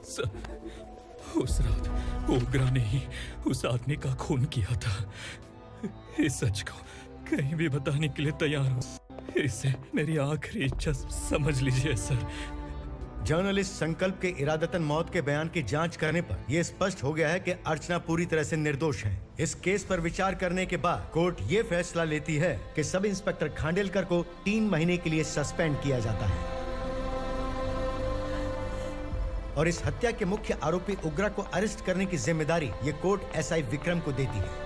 सर, उस रात ओग्रा ने ही उस आदमी का खून किया था। इस सच को कहीं भी बताने के लिए तैयार हूँ। इसे मेरी आखिरी इच्छा समझ लीजिए सर। जर्नलिस्ट संकल्प के इरादतन मौत के बयान की जांच करने पर यह स्पष्ट हो गया है कि अर्चना पूरी तरह से निर्दोष है। इस केस पर विचार करने के बाद कोर्ट ये फैसला लेती है कि सब इंस्पेक्टर खांडेलकर को 3 महीने के लिए सस्पेंड किया जाता है और इस हत्या के मुख्य आरोपी उग्रा को अरेस्ट करने की जिम्मेदारी ये कोर्ट एसआई विक्रम को देती है।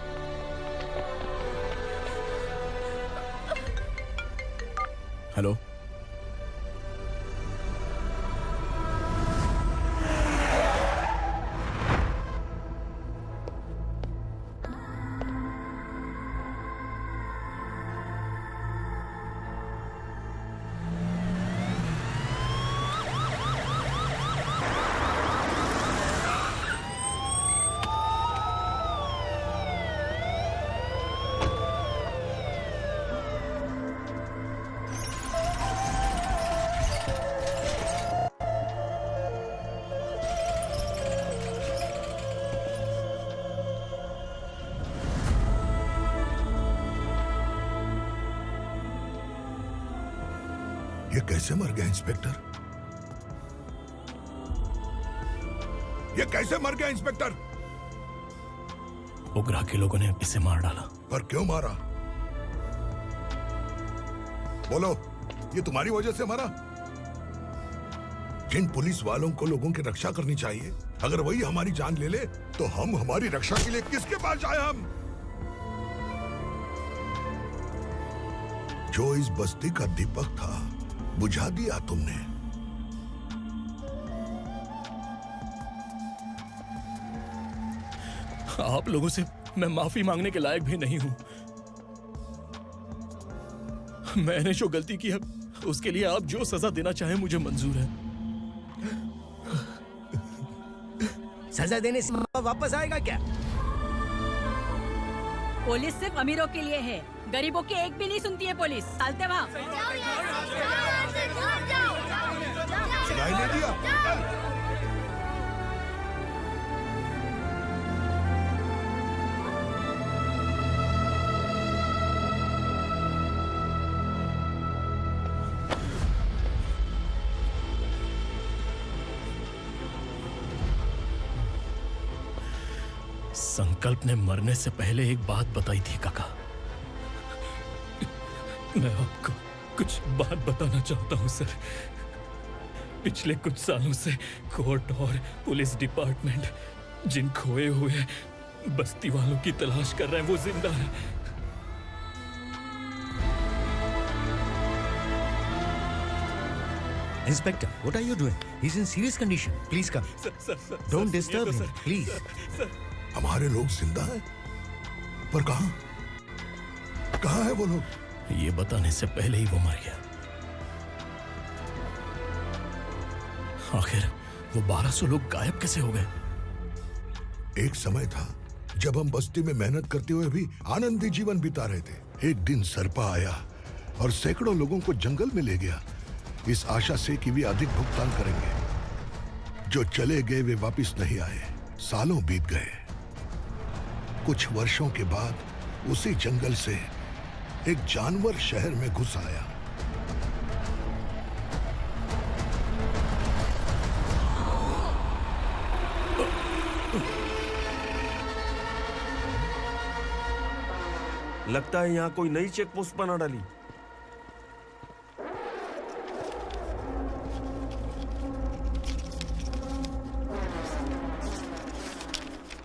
हेलो, ये कैसे मर गया इंस्पेक्टर? ये कैसे मर गया इंस्पेक्टर? उग्रा के लोगों ने इसे मार डाला। पर क्यों मारा? बोलो, ये तुम्हारी वजह से मरा? जिन पुलिस वालों को लोगों की रक्षा करनी चाहिए, अगर वही हमारी जान ले ले तो हम हमारी रक्षा के लिए किसके पास जाए? हम जो इस बस्ती का दीपक था बुझा दिया तुमने। आप लोगों से मैं माफी मांगने के लायक भी नहीं हूं। मैंने जो गलती की है उसके लिए आप जो सजा देना चाहें मुझे मंजूर है। सजा देने से वापस आएगा क्या? पुलिस सिर्फ अमीरों के लिए है, गरीबों की एक भी नहीं सुनती है पुलिस। चलते वहाँ। सुनाई नहीं दिया? संकल्प ने मरने से पहले एक बात बताई थी काका। मैं आपको कुछ बात बताना चाहता हूं सर। पिछले कुछ सालों से कोर्ट और पुलिस डिपार्टमेंट जिन खोए हुए बस्ती वालों की तलाश कर रहे हैं वो जिंदा है। Inspector, what are you doing? He's in serious condition. Please come. Don't disturb him, please. हमारे लोग जिंदा हैं? पर कहां? कहां है वो लोग? ये बताने से पहले ही वो मर गया। आखिर वो 1200 लोग गायब कैसे हो गए? एक समय था जब हम बस्ती में मेहनत करते हुए भी आनंदी जीवन बिता रहे थे। एक दिन सरपा आया और सैकड़ों लोगों को जंगल में ले गया, इस आशा से कि वे अधिक भुगतान करेंगे। जो चले गए वे वापस नहीं आए। सालों बीत गए। कुछ वर्षों के बाद उसी जंगल से एक जानवर शहर में घुस आया। लगता है यहाँ कोई नई चेक पोस्ट बना डाली।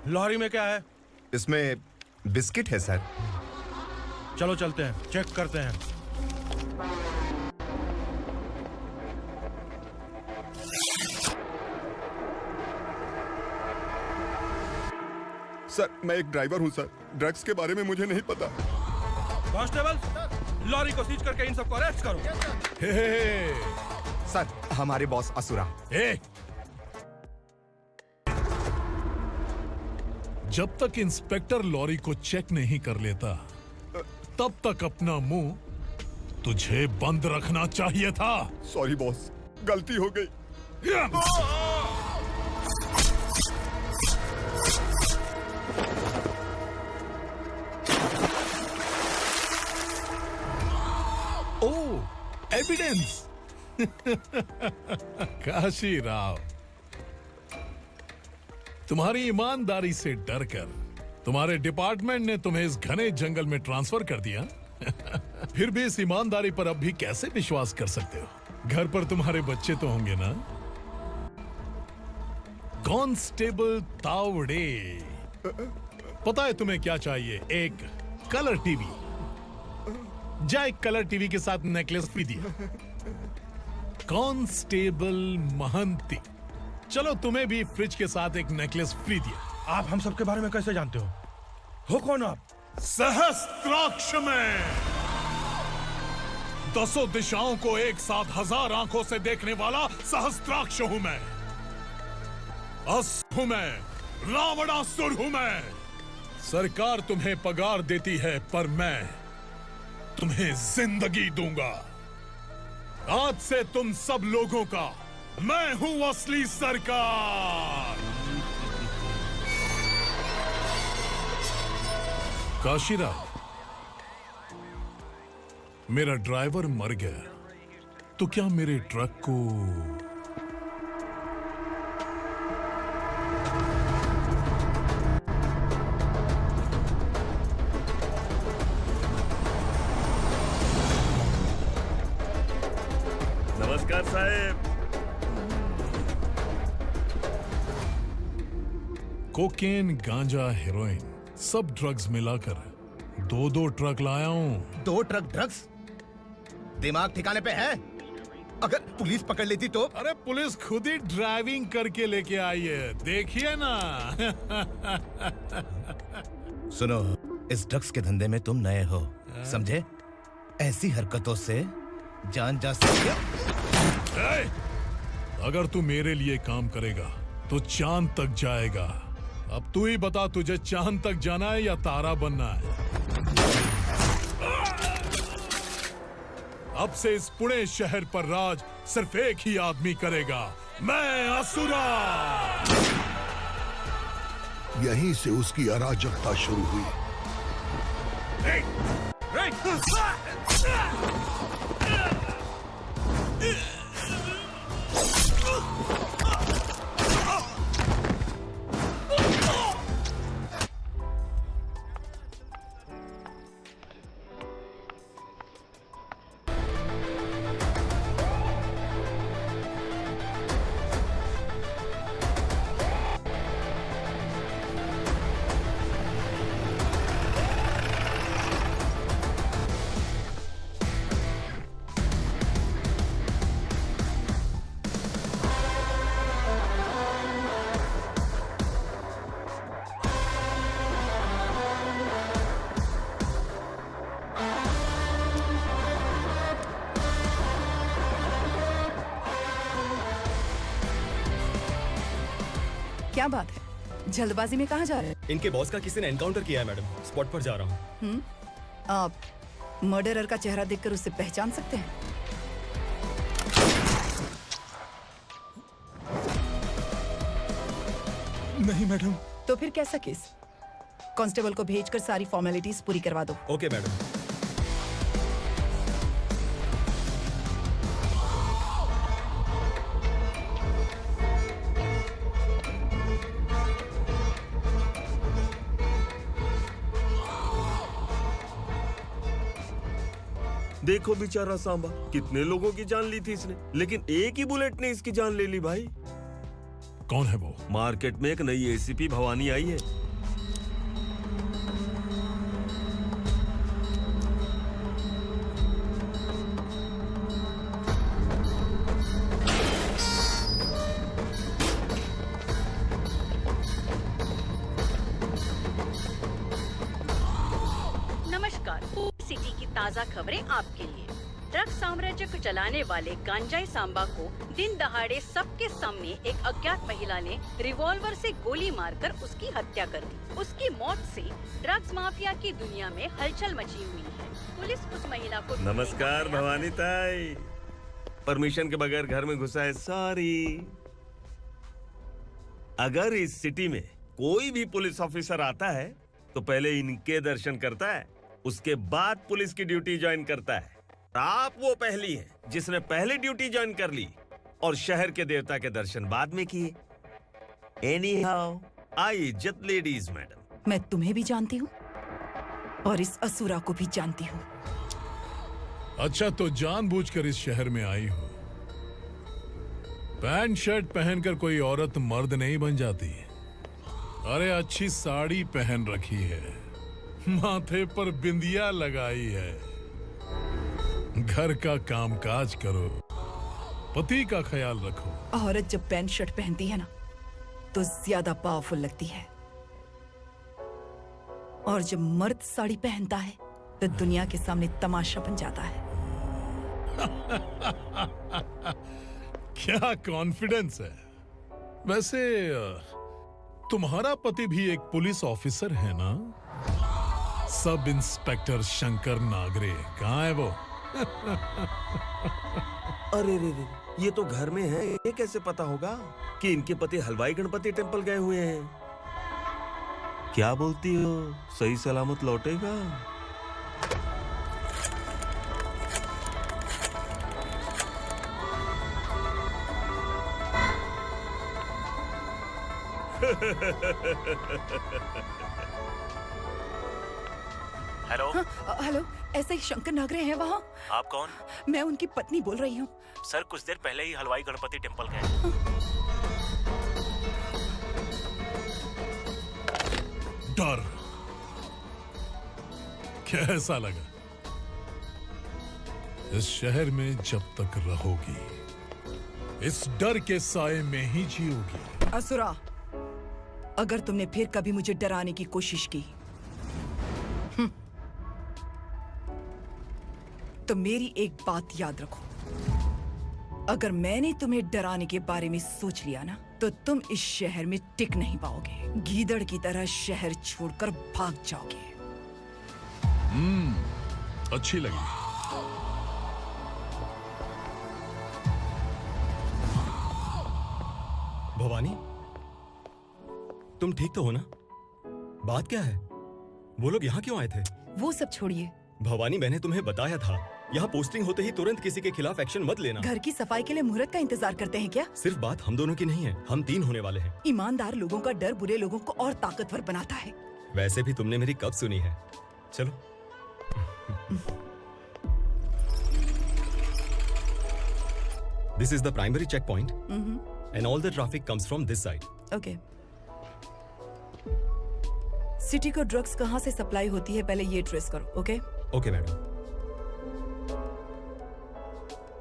लॉरी में क्या है? इसमें बिस्किट है सर। चलो चलते हैं, चेक करते हैं। सर, मैं एक ड्राइवर हूं सर। ड्रग्स के बारे में मुझे नहीं पता। कांस्टेबल, लॉरी को सीज करके इन सबको अरेस्ट करो। सर, हमारे बॉस असुरा। जब तक इंस्पेक्टर लॉरी को चेक नहीं कर लेता तब तक अपना मुंह तुझे बंद रखना चाहिए था। सॉरी बॉस, गलती हो गई। एविडेंस। काशी राव, तुम्हारी ईमानदारी से डरकर तुम्हारे डिपार्टमेंट ने तुम्हें इस घने जंगल में ट्रांसफर कर दिया। फिर भी इस ईमानदारी पर अब भी कैसे विश्वास कर सकते हो? घर पर तुम्हारे बच्चे तो होंगे ना? कांस्टेबल तावड़े, पता है तुम्हें क्या चाहिए? एक कलर टीवी। जा एक कलर टीवी के साथ नेकलेस भी दिया। कांस्टेबल महंती, चलो तुम्हें भी फ्रिज के साथ एक नेकलेस फ्री दिया। आप हम सबके बारे में कैसे जानते हो कौन आप? सहस्त्राक्ष में 10 दिशाओं को एक साथ 1000 आंखों से देखने वाला सहस्त्राक्ष हूं मैं। असुर हूं मैं, रावणासुर हूं मैं। सरकार तुम्हें पगार देती है, पर मैं तुम्हें जिंदगी दूंगा। आज से तुम सब लोगों का मैं हूं असली सरकार। काशीराव, मेरा ड्राइवर मर गया, तो क्या मेरे ट्रक को नमस्कार साहब। कोकेन, गांजा, हेरोइन, सब ड्रग्स मिलाकर 2 ट्रक लाया हूँ। 2 ट्रक ड्रग्स? दिमाग ठिकाने पे है? अगर पुलिस पकड़ लेती तो? अरे पुलिस खुद ही ड्राइविंग करके लेके आई है, देखिए ना। सुनो, इस ड्रग्स के धंधे में तुम नए हो, समझे? ऐसी हरकतों से जान जा सकती है। अगर तू मेरे लिए काम करेगा तो चांद तक जाएगा। अब तू ही बता, तुझे चांद तक जाना है या तारा बनना है? अब से इस पुणे शहर पर राज सिर्फ एक ही आदमी करेगा, मैं असुरा। यहीं से उसकी अराजकता शुरू हुई। क्या बात है, जल्दबाजी में कहाँ जा रहे हैं? इनके बॉस का किसी ने एनकाउंटर किया है मैडम, स्पॉट पर जा रहा हूँ। आप मर्डरर का चेहरा देखकर उसे पहचान सकते हैं? नहीं मैडम। तो फिर कैसा केस? कांस्टेबल को भेजकर सारी फॉर्मेलिटीज पूरी करवा दो। Okay madam. देखो बेचारा सांबा, कितने लोगों की जान ली थी इसने, लेकिन एक ही बुलेट ने इसकी जान ले ली भाई। कौन है वो? मार्केट में एक नई एसीपी भवानी आई है। नमस्कार, सिटी की ताज़ा खबरें आपके लिए। ड्रग साम्राज्य को चलाने वाले गांजाई सांबा को दिन दहाड़े सबके सामने एक अज्ञात महिला ने रिवॉल्वर से गोली मारकर उसकी हत्या कर दी। उसकी मौत से ड्रग्स माफिया की दुनिया में हलचल मची हुई है। पुलिस उस महिला को नमस्कार भवानी ताई, परमिशन के बगैर घर में घुसा है, सॉरी। अगर इस सिटी में कोई भी पुलिस ऑफिसर आता है तो पहले इनके दर्शन करता है, उसके बाद पुलिस की ड्यूटी ज्वाइन करता है। आप वो पहली हैं जिसने पहले ड्यूटी ज्वाइन कर ली और शहर के देवता के दर्शन बाद में किए। एनीहाउ, आई इज्जत लेडीज मैडम। मैं तुम्हें भी जानती हूँ और इस असुरा को भी जानती हूँ। अच्छा, तो जानबूझकर इस शहर में आई हो। पैंट शर्ट पहनकर कोई औरत मर्द नहीं बन जाती। अरे अच्छी साड़ी पहन रखी है, माथे पर बिंदिया लगाई है, घर का कामकाज करो, पति का ख्याल रखो। औरत जब पैंट शर्ट पहनती है ना तो ज्यादा पावरफुल लगती है, और जब मर्द साड़ी पहनता है तो दुनिया के सामने तमाशा बन जाता है। क्या कॉन्फिडेंस है। वैसे तुम्हारा पति भी एक पुलिस ऑफिसर है ना? सब इंस्पेक्टर शंकर नागरे कहाँ है वो? अरे रे रे, ये तो घर में है। ये कैसे पता होगा कि इनके पति हलवाई गणपति टेम्पल गए हुए हैं? क्या बोलती हो, सही सलामत लौटेगा? हेलो। हेलो, ऐसे ही शंकर नागरे हैं वहाँ? आप कौन? मैं उनकी पत्नी बोल रही हूँ। सर कुछ देर पहले ही हलवाई गणपति टेम्पल गए। डर कैसा लगा? इस शहर में जब तक रहोगी इस डर के साए में ही जियोगी। असुरा, अगर तुमने फिर कभी मुझे डराने की कोशिश की तो मेरी एक बात याद रखो, अगर मैंने तुम्हें डराने के बारे में सोच लिया ना तो तुम इस शहर में टिक नहीं पाओगे। गीदड़ की तरह शहर छोड़कर भाग जाओगे। अच्छी लगी। भवानी, तुम ठीक तो हो ना? बात क्या है? वो लोग यहाँ क्यों आए थे? वो सब छोड़िए। भवानी, मैंने तुम्हें बताया था यहाँ पोस्टिंग होते ही तुरंत किसी के खिलाफ एक्शन मत लेना। घर की सफाई के लिए मुहूर्त का इंतजार करते हैं क्या? सिर्फ बात हम दोनों की नहीं है, हम 3 होने वाले हैं। ईमानदार लोगों का डर बुरे लोगों को और ताकतवर बनाता है। वैसे भी तुमने मेरी कब सुनी है। चलो। This is the primary checkpoint, and all the traffic comes from this side. Okay. City को ड्रग्स कहाँ से सप्लाई होती है पहले ये ट्रेस करो, ओके? Okay madam.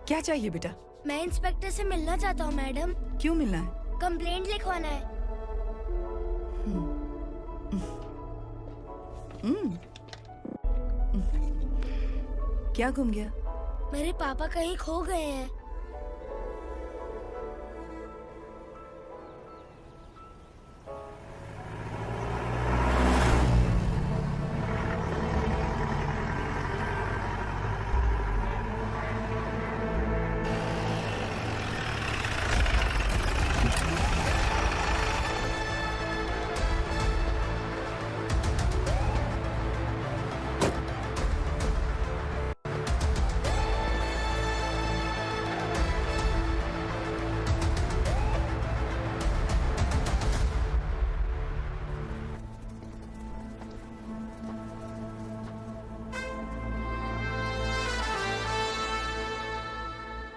क्या चाहिए बेटा? मैं इंस्पेक्टर से मिलना चाहता हूँ मैडम। क्यों मिलना है? कंप्लेंट लिखवाना है। क्या गुम गया? मेरे पापा कहीं खो गए हैं।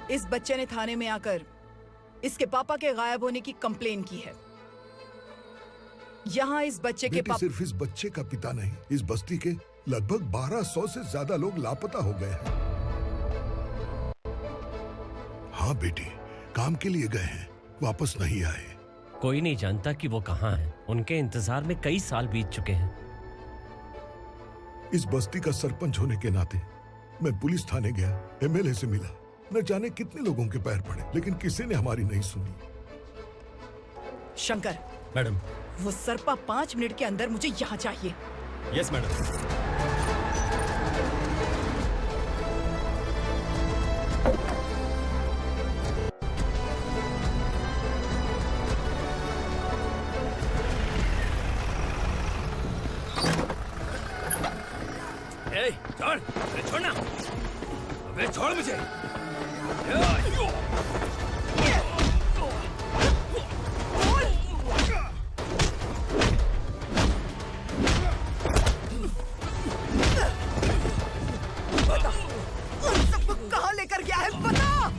इस बच्चे ने थाने में आकर इसके पापा के गायब होने की कंप्लेन की है। यहाँ इस बच्चे के पापा सिर्फ इस बच्चे का पिता नहीं, इस बस्ती के लगभग 1200 से ज्यादा लोग लापता हो गए हैं। हाँ बेटी, काम के लिए गए हैं, वापस नहीं आए। कोई नहीं जानता कि वो कहाँ हैं। उनके इंतजार में कई साल बीत चुके हैं। इस बस्ती का सरपंच होने के नाते मैं पुलिस थाने गया, एमएलए से मिला, न जाने कितने लोगों के पैर पड़े, लेकिन किसी ने हमारी नहीं सुनी। शंकर। मैडम। वो सरपा 5 मिनट के अंदर मुझे यहाँ चाहिए। Yes madam. छोड़ना। अबे छोड़ मुझे। कहाँ लेकर गया है बता।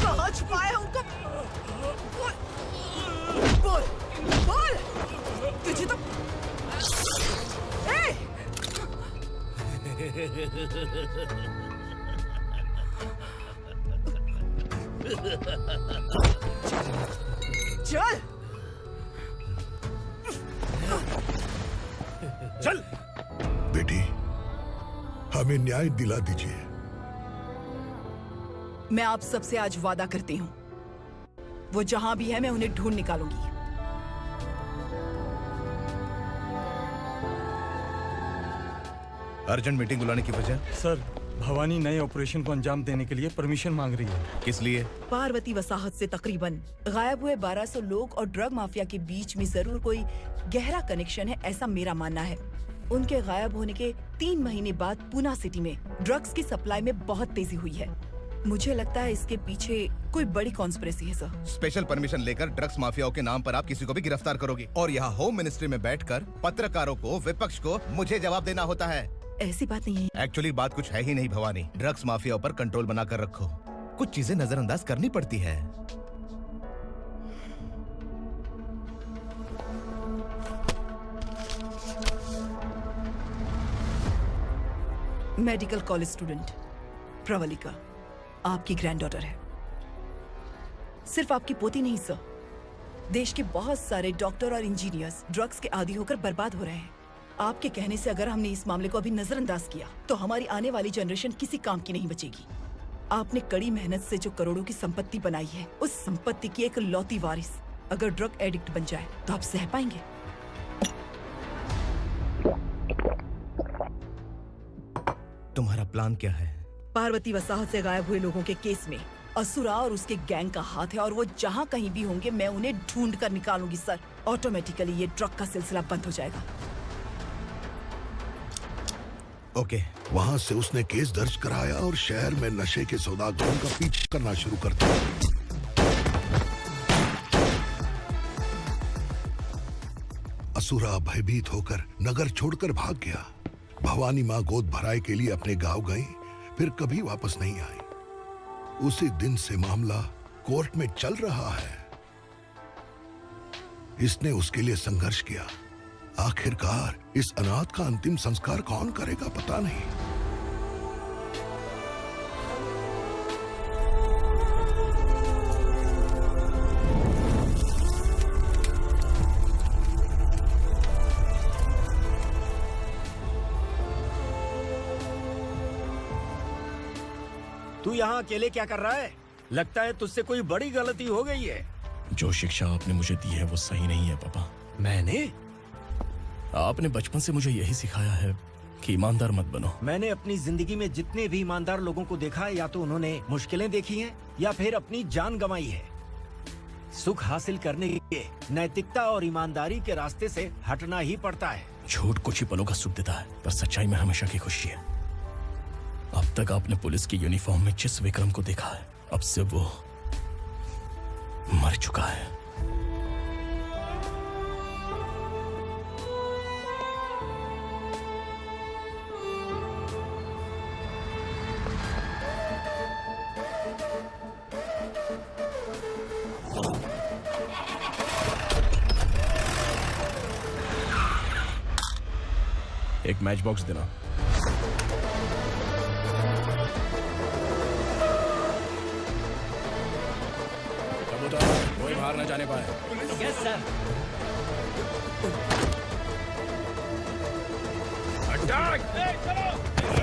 कहाँ छुपाया है उनको? बोल बोल तुझे तो चल चल बेटी, हमें न्याय दिला दीजिए। मैं आप सबसे आज वादा करती हूँ, वो जहां भी है मैं उन्हें ढूंढ निकालूंगी। अर्जेंट मीटिंग बुलाने की वजह? सर, भवानी नए ऑपरेशन को अंजाम देने के लिए परमिशन मांग रही है। किस लिए? पार्वती वसाहत से तकरीबन गायब हुए 1200 लोग और ड्रग माफिया के बीच में जरूर कोई गहरा कनेक्शन है, ऐसा मेरा मानना है। उनके गायब होने के 3 महीने बाद पूना सिटी में ड्रग्स की सप्लाई में बहुत तेजी हुई है। मुझे लगता है इसके पीछे कोई बड़ी कॉन्स्पिरेसी है सर। स्पेशल परमिशन लेकर ड्रग्स माफियाओं के नाम पर आप किसी को भी गिरफ्तार करोगे और यहाँ होम मिनिस्ट्री में बैठकर पत्रकारों को, विपक्ष को मुझे जवाब देना होता है। ऐसी बात नहीं है। एक्चुअली बात कुछ है ही नहीं भवानी। ड्रग्स माफियाओं पर कंट्रोल बनाकर रखो। कुछ चीजें नजरअंदाज करनी पड़ती है। मेडिकल कॉलेज स्टूडेंट प्रवलिका आपकी ग्रैंडडॉटर है। सिर्फ आपकी पोती नहीं सर, देश के बहुत सारे डॉक्टर और इंजीनियर्स ड्रग्स के आदी होकर बर्बाद हो रहे हैं। आपके कहने से अगर हमने इस मामले को अभी नजरअंदाज किया तो हमारी आने वाली जनरेशन किसी काम की नहीं बचेगी। आपने कड़ी मेहनत से जो करोड़ों की संपत्ति बनाई है, उस संपत्ति की एक लौती वारिस अगर ड्रग एडिक्ट बन जाए तो आप सह पाएंगे? तुम्हारा प्लान क्या है? पार्वती वसाहत से गायब हुए लोगों के केस में असुरा और उसके गैंग का हाथ है और वो जहाँ कहीं भी होंगे मैं उन्हें ढूंढ कर निकालूंगी सर। ऑटोमेटिकली ये ड्रग का सिलसिला बंद हो जाएगा। ओके। वहाँ से उसने केस दर्ज कराया और शहर में नशे के सौदागरों का पीछा करना शुरू कर दिया। असुरा भयभीत होकर नगर छोड़कर भाग गया। भवानी माँ गोद भराई के लिए अपने गांव गई, फिर कभी वापस नहीं आई। उसी दिन से मामला कोर्ट में चल रहा है। इसने उसके लिए संघर्ष किया। आखिरकार इस अनाथ का अंतिम संस्कार कौन करेगा पता नहीं। तू यहाँ अकेले क्या कर रहा है? लगता है तुझसे कोई बड़ी गलती हो गई है। जो शिक्षा आपने मुझे दी है वो सही नहीं है पापा। मैंने? आपने बचपन से मुझे यही सिखाया है कि ईमानदार मत बनो। मैंने अपनी जिंदगी में जितने भी ईमानदार लोगों को देखा है, या तो उन्होंने मुश्किलें देखी हैं या फिर अपनी जान गंवाई है। सुख हासिल करने के लिए नैतिकता और ईमानदारी के रास्ते से हटना ही पड़ता है। झूठ कुछ ही पलों का सुख देता है, पर सच्चाई में हमेशा की खुशी है। अब तक आपने पुलिस की यूनिफॉर्म में जिस विक्रम को देखा है, अब से वो मर चुका है। एक मैच बॉक्स देना। कबूतर कोई बाहर न जाने पाए। Yes sir. अटैक! चलो!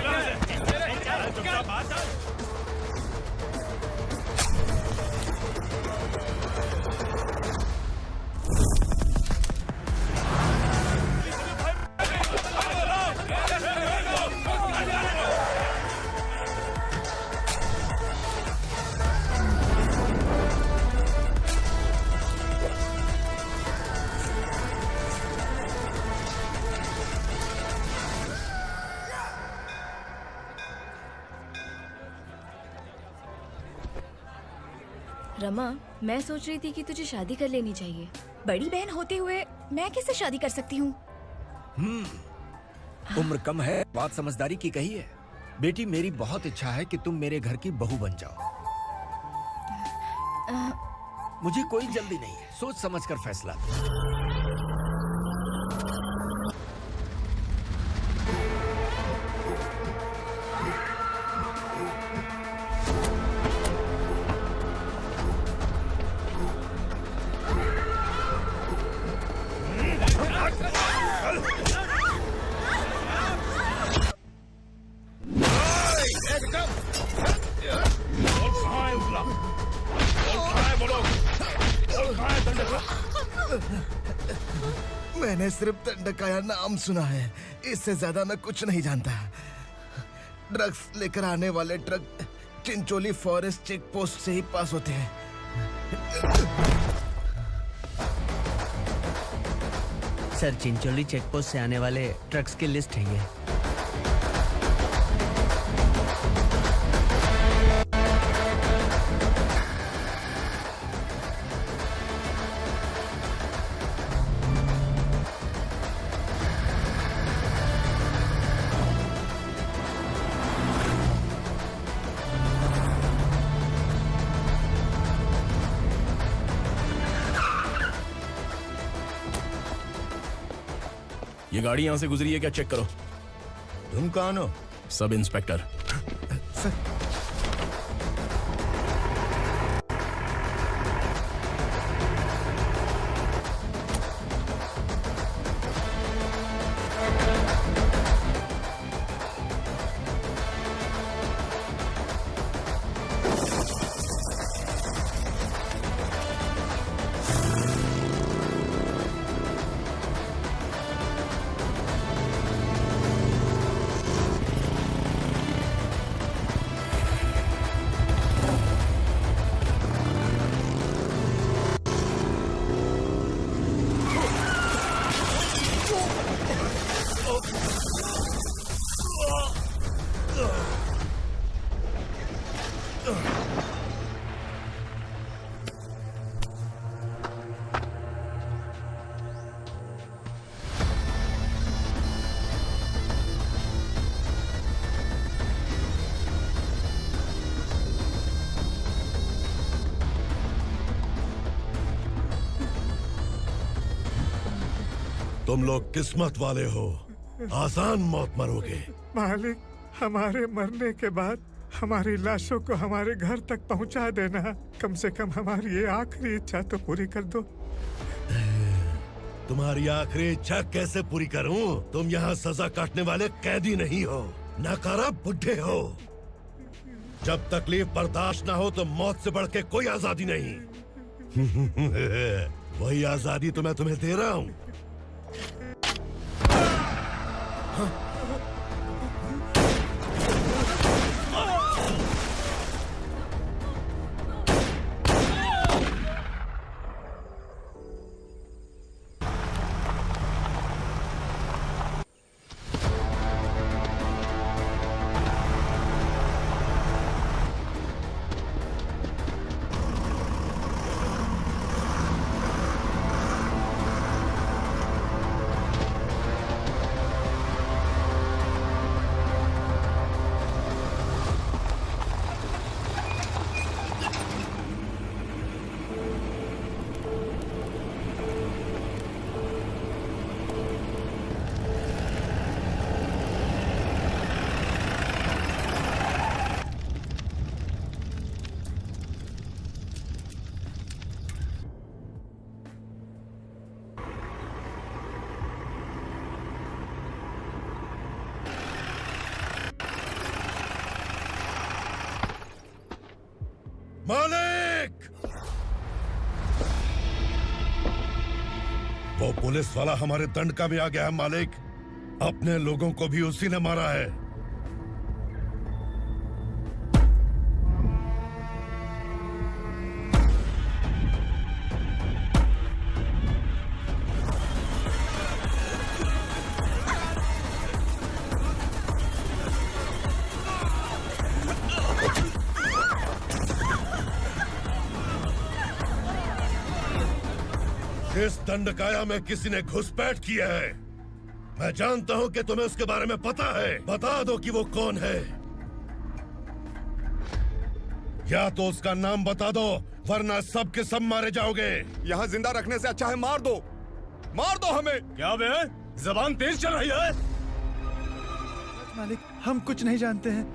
रमा, मैं सोच रही थी कि तुझे शादी कर लेनी चाहिए। बड़ी बहन होते हुए मैं कैसे शादी कर सकती हूँ? उम्र कम है, बात समझदारी की कही है। बेटी, मेरी बहुत इच्छा है कि तुम मेरे घर की बहू बन जाओ। मुझे कोई जल्दी नहीं है, सोच समझ कर फैसला। मैंने सिर्फ दंडकाया नाम सुना है, इससे ज्यादा मैं कुछ नहीं जानता। ड्रग्स लेकर आने वाले truck Chincholi forest check post से ही पास होते हैं। सर, चिंचोली चेक पोस्ट से आने वाले ट्रक्स की लिस्ट है ये। ये गाड़ी यहाँ से गुजरी है क्या, चेक करो। तुम कौन हो? Sub inspector. तुम लोग किस्मत वाले हो, आसान मौत मरोगे। मालिक, हमारे मरने के बाद हमारी लाशों को हमारे घर तक पहुंचा देना। कम से कम हमारी ये आखिरी इच्छा तो पूरी कर दो। तुम्हारी आखिरी इच्छा कैसे पूरी करूं? तुम यहाँ सजा काटने वाले कैदी नहीं हो, नकारा बुड्ढे हो। जब तकलीफ बर्दाश्त ना हो तो मौत से बढ़ के कोई आजादी नहीं। वही आजादी तो मैं तुम्हें दे रहा हूँ। मालिक! वो पुलिस वाला हमारे दंड का भी आ गया है मालिक। अपने लोगों को भी उसी ने मारा है। इस दंडकाया में किसी ने घुसपैठ किया है। मैं जानता हूँ कि तुम्हें उसके बारे में पता है। बता दो कि वो कौन है, या तो उसका नाम बता दो, वरना सब के सब मारे जाओगे। यहाँ जिंदा रखने से अच्छा है मार दो हमें। क्या बे, जबान तेज चल रही है? मालिक, हम कुछ नहीं जानते हैं।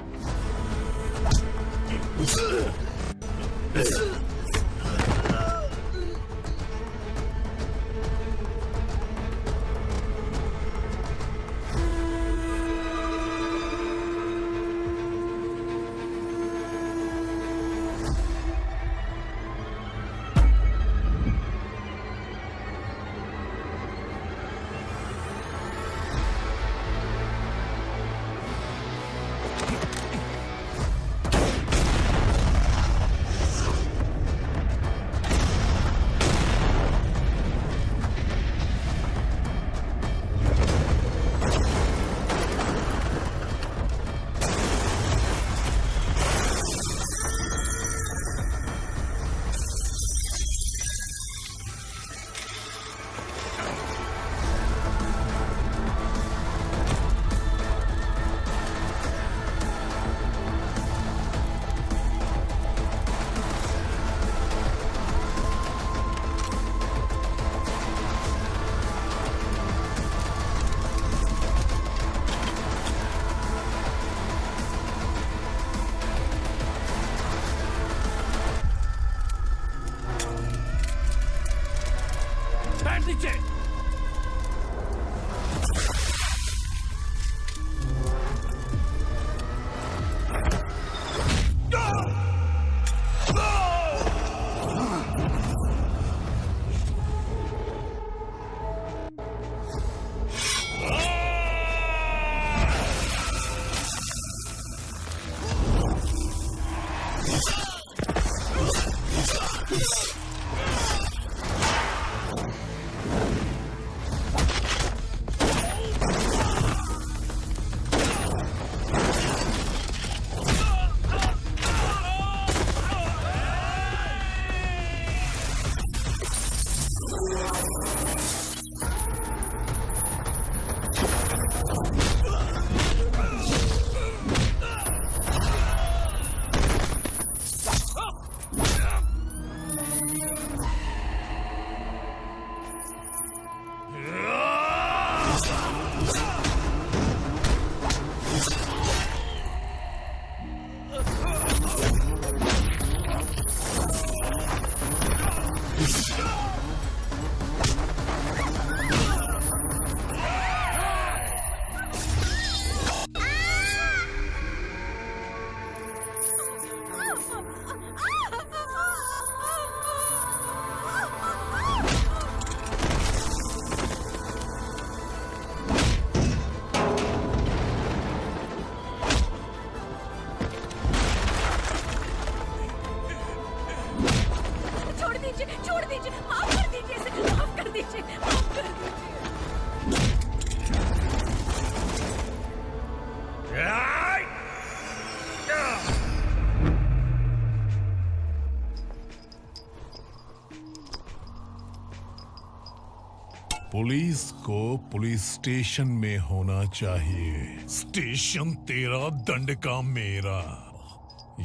पुलिस को पुलिस स्टेशन में होना चाहिए। स्टेशन तेरा, दंड का मेरा।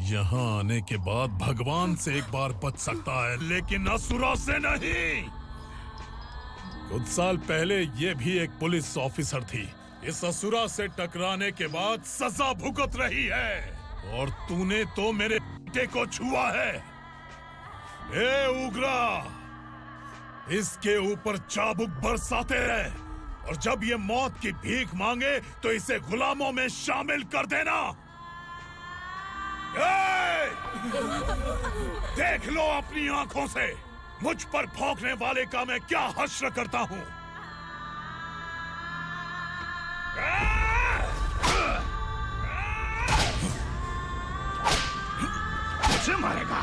यहाँ आने के बाद भगवान से एक बार बच सकता है, लेकिन असुरा से नहीं। कुछ साल पहले ये भी एक पुलिस ऑफिसर थी। इस असुरा से टकराने के बाद सजा भुगत रही है, और तूने तो मेरे बेटे को छुआ है। ए उग्रा, इसके ऊपर चाबुक बरसाते रहे, और जब ये मौत की भीख मांगे तो इसे गुलामों में शामिल कर देना। देख लो अपनी आंखों से मुझ पर भौंकने वाले का मैं क्या हश्र करता हूं। मुझे मारेगा।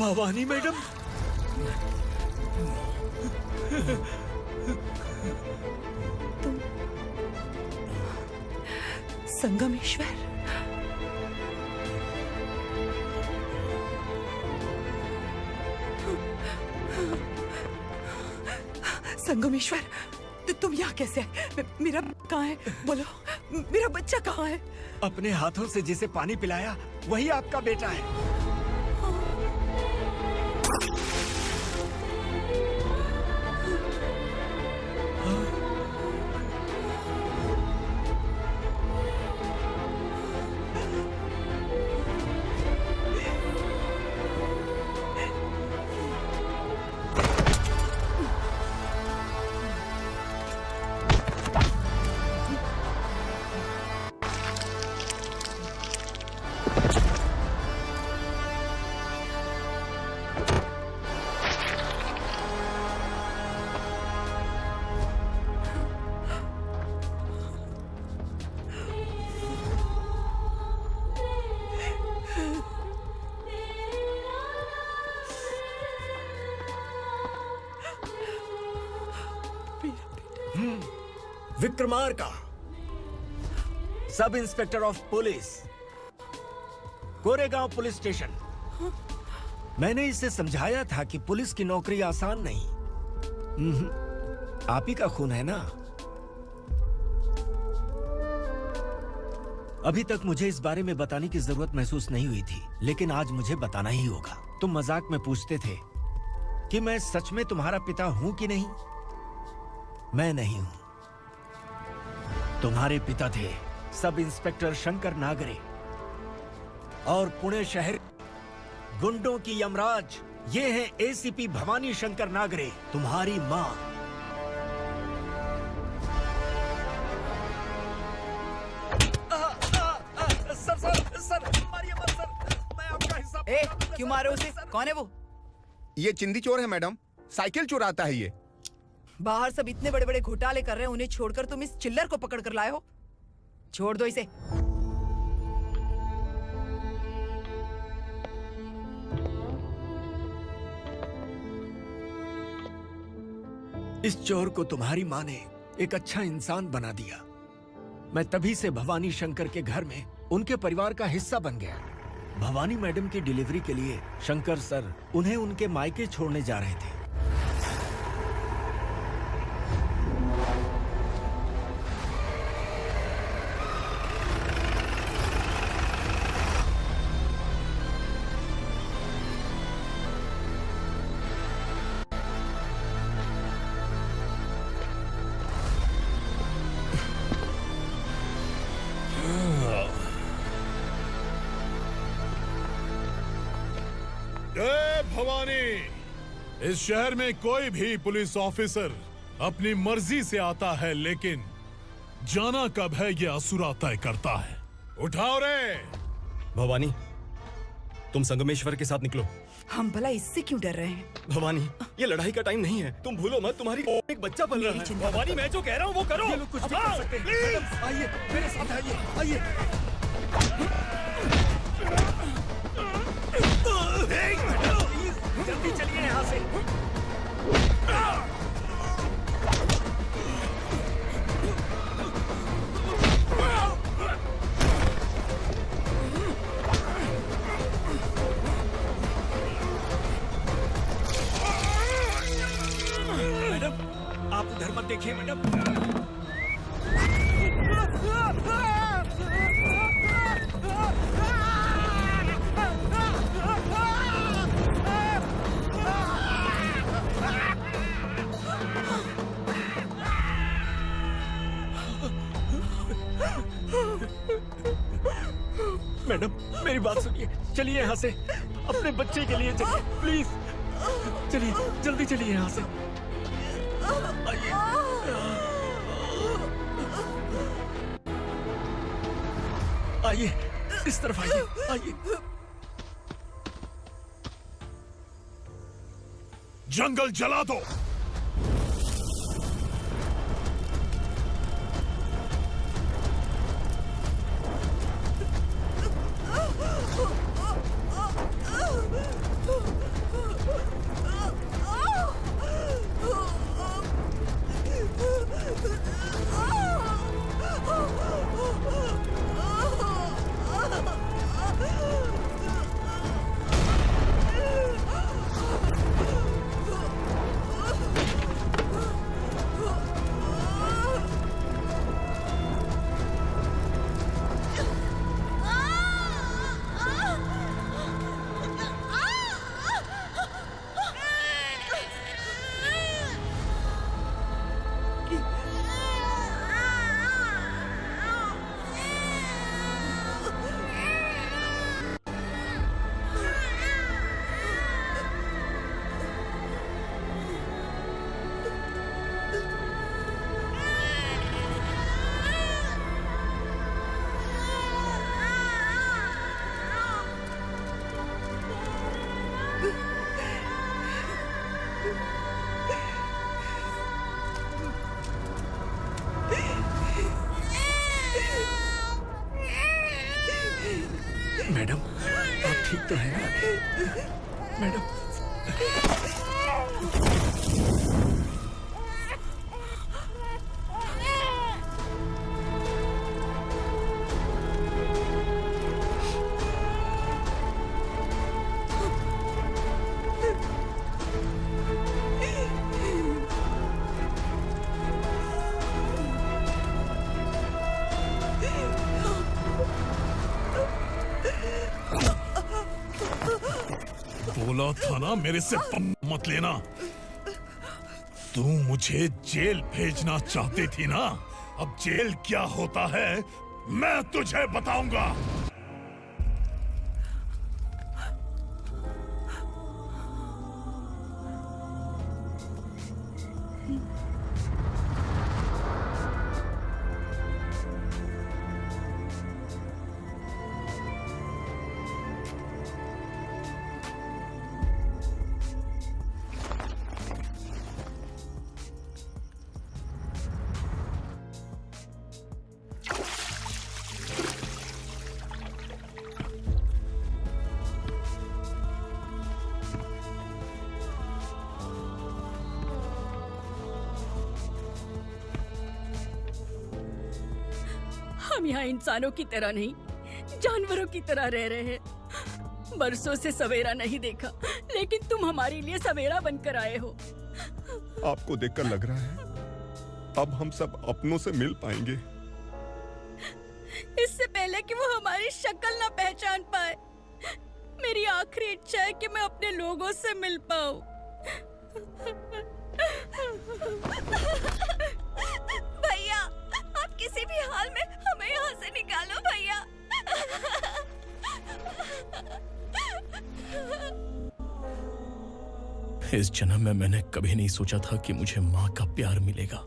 भवानी मैडम। संगमेश्वर, संगमेश्वर, तुम यहाँ कैसे आए? मेरा कहाँ है? बोलो, मेरा बच्चा कहाँ है? अपने हाथों से जिसे पानी पिलाया वही आपका बेटा है। Vikramarka, sub inspector of police, Koregaon police station. मैंने इसे समझाया था कि पुलिस की नौकरी आसान नहीं। आप ही का खून है ना। अभी तक मुझे इस बारे में बताने की जरूरत महसूस नहीं हुई थी, लेकिन आज मुझे बताना ही होगा। तुम मजाक में पूछते थे कि मैं सच में तुम्हारा पिता हूं कि नहीं। मैं नहीं हूं। तुम्हारे पिता थे सब इंस्पेक्टर शंकर नागरे, और पुणे शहर गुंडों की यमराज ये है एसीपी भवानी शंकर नागरे, तुम्हारी मां। सर, मारिए मत सर, मैं आपका हिस्सा। क्यों मारे उसे? कौन है वो? ये चिंदी चोर है मैडम, साइकिल चुराता है ये। बाहर सब इतने बड़े बड़े घोटाले कर रहे हैं, उन्हें छोड़कर तुम इस चिल्लर को पकड़ कर लाए हो। छोड़ दो इसे। इस चोर को तुम्हारी माँ ने एक अच्छा इंसान बना दिया। मैं तभी से भवानी शंकर के घर में उनके परिवार का हिस्सा बन गया। भवानी मैडम की डिलीवरी के लिए शंकर सर उन्हें उनके मायके छोड़ने जा रहे थे। भवानी, इस शहर में कोई भी पुलिस ऑफिसर अपनी मर्जी से आता है, लेकिन जाना कब है ये असुरा तय करता है। उठाओ रे। भवानी, तुम संगमेश्वर के साथ निकलो। हम भला इससे क्यों डर रहे हैं? भवानी, ये लड़ाई का टाइम नहीं है। तुम भूलो मत, तुम्हारी एक बच्चा पल रहा है। भवानी, मैं जो कह रहा हूँ वो करो। ये लोग कुछ भी कर सकते हैं। मैडम, आइए मेरे साथ आइए, आइए। जल्दी चलिए यहाँ से। मैडम, आप उधर मत देखिए मैडम। मैडम, मेरी बात सुनिए। चलिए यहाँ से, अपने बच्चे के लिए चलिए, प्लीज। चलिए, जल्दी चलिए यहाँ से। आइए, इस तरफ आइए, आइए। जंगल जला दो। आप ठीक तो है ना मैडम? बोला था ना मेरे से मत लेना। तू मुझे जेल भेजना चाहती थी ना, अब जेल क्या होता है मैं तुझे बताऊंगा। हम यहाँ इंसानों की तरह नहीं, जानवरों की तरह रह रहे हैं। बरसों से सवेरा नहीं देखा, लेकिन तुम हमारे लिए सवेरा बनकर आए हो। आपको देखकर लग रहा है अब हम सब अपनों से मिल पाएंगे। इससे पहले कि वो हमारी शक्ल ना पहचान पाए, मेरी आखिरी इच्छा है कि मैं अपने लोगों से मिल पाऊं। भैया, आप किसी भी हाल में हमें यहाँ से निकालो भैया। इस जन्म में मैंने कभी नहीं सोचा था कि मुझे माँ का प्यार मिलेगा।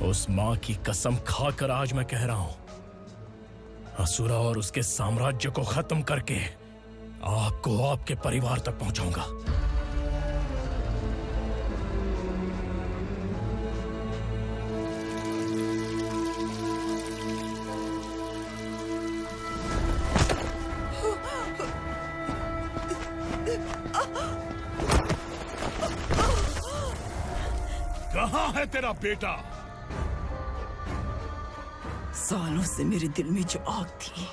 उस माँ की कसम खाकर आज मैं कह रहा हूं, असुरा और उसके साम्राज्य को खत्म करके आपको आपके परिवार तक पहुंचाऊंगा। कहाँ है तेरा बेटा? सालों से मेरे दिल में जो आग थी,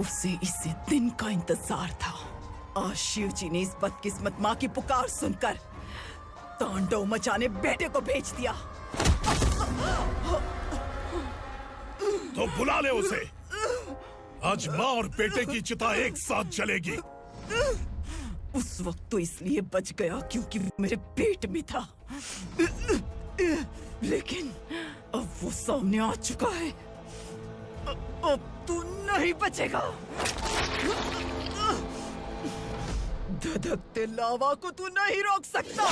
उसे इसी दिन का इंतजार था। आज शिव जी ने इस बदकिस्मत माँ की पुकार सुनकर तांडव मचाने बेटे को भेज दिया। तो बुला ले उसे। आज माँ और बेटे की चिता एक साथ जलेगी। उस वक्त तो इसलिए बच गया क्योंकि वो मेरे पेट में था, लेकिन अब वो सामने आ चुका है। अब तू नहीं बचेगा। धधकते लावा को तू नहीं रोक सकता।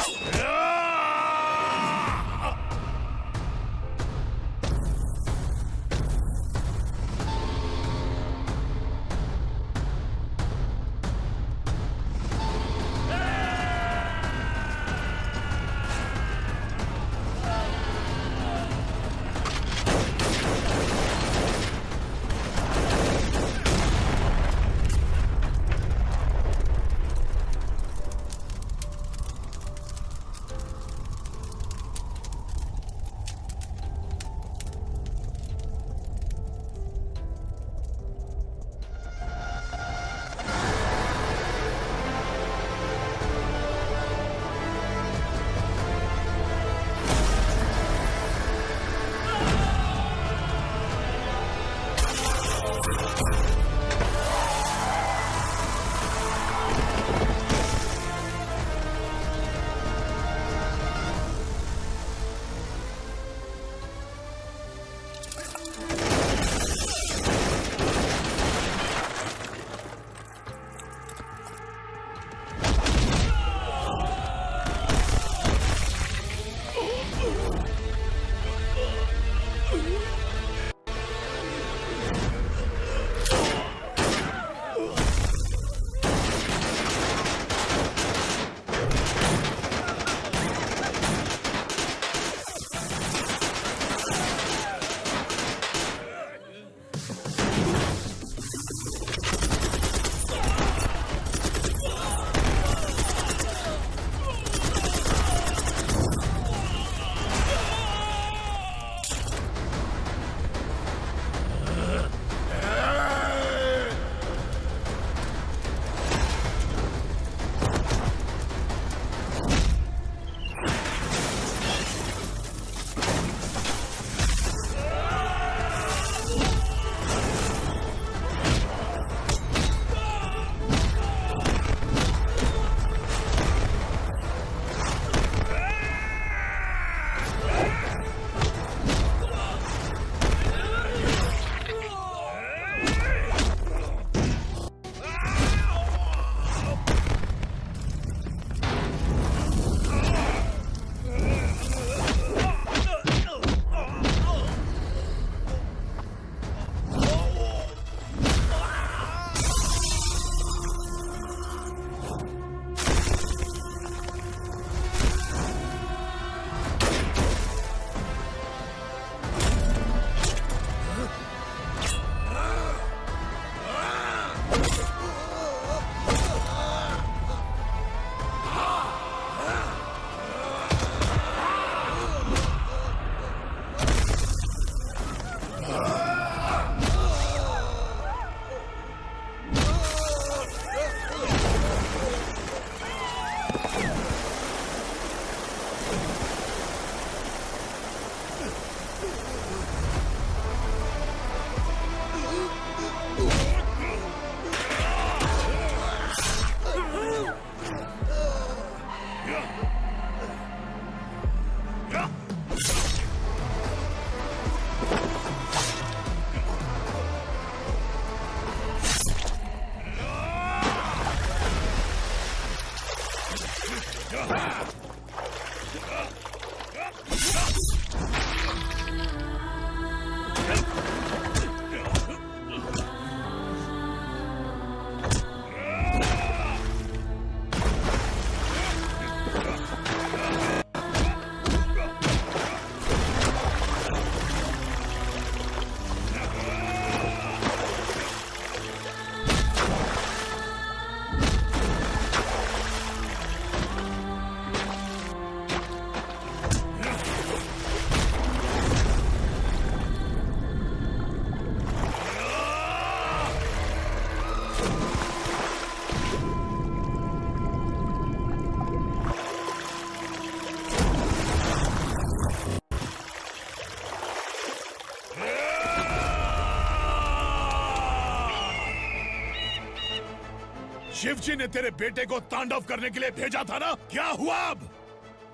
शिवजी ने तेरे बेटे को तांडव करने के लिए भेजा था ना, क्या हुआ अब?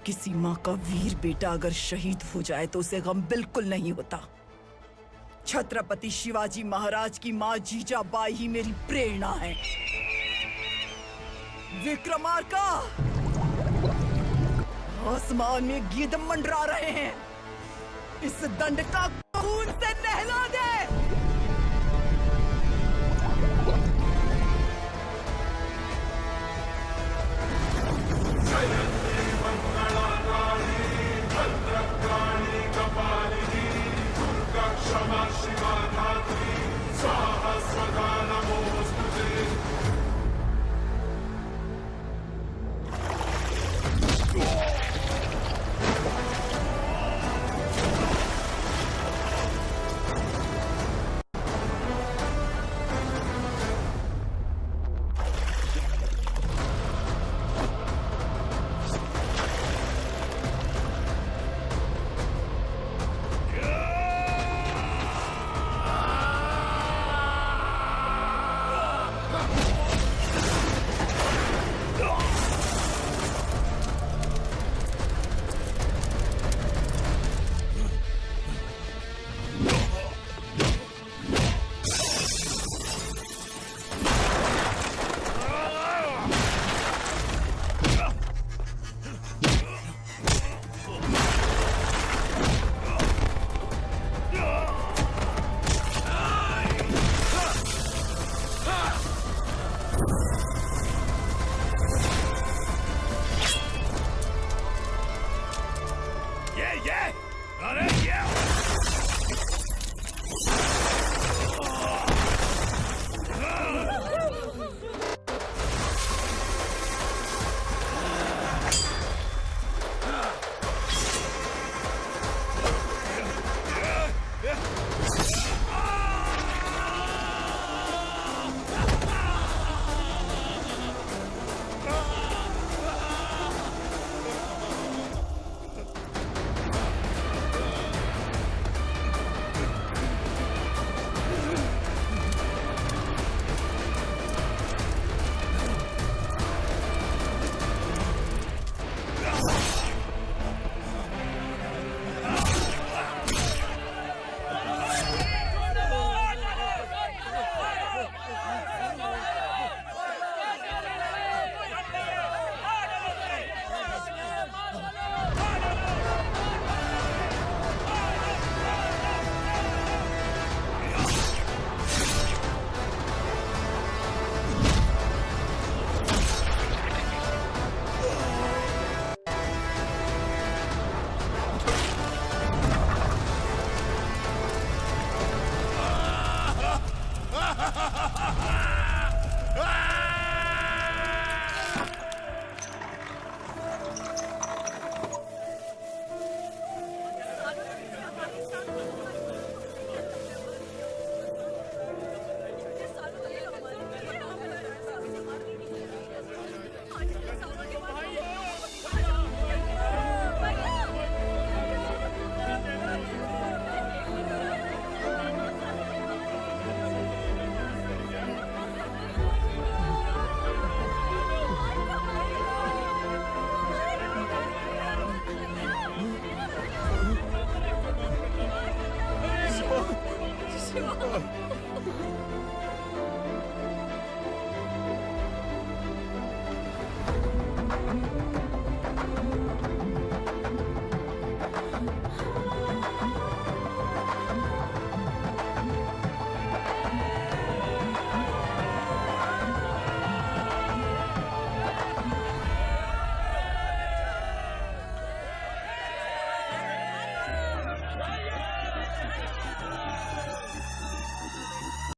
किसी माँ का वीर बेटा अगर शहीद हो जाए तो उसे गम बिल्कुल नहीं होता। छत्रपति शिवाजी महाराज की माँ जीजाबाई ही मेरी प्रेरणा है। विक्रमार्का, आसमान में गीत मंडरा रहे हैं। इस दंड का खून से नहला दे।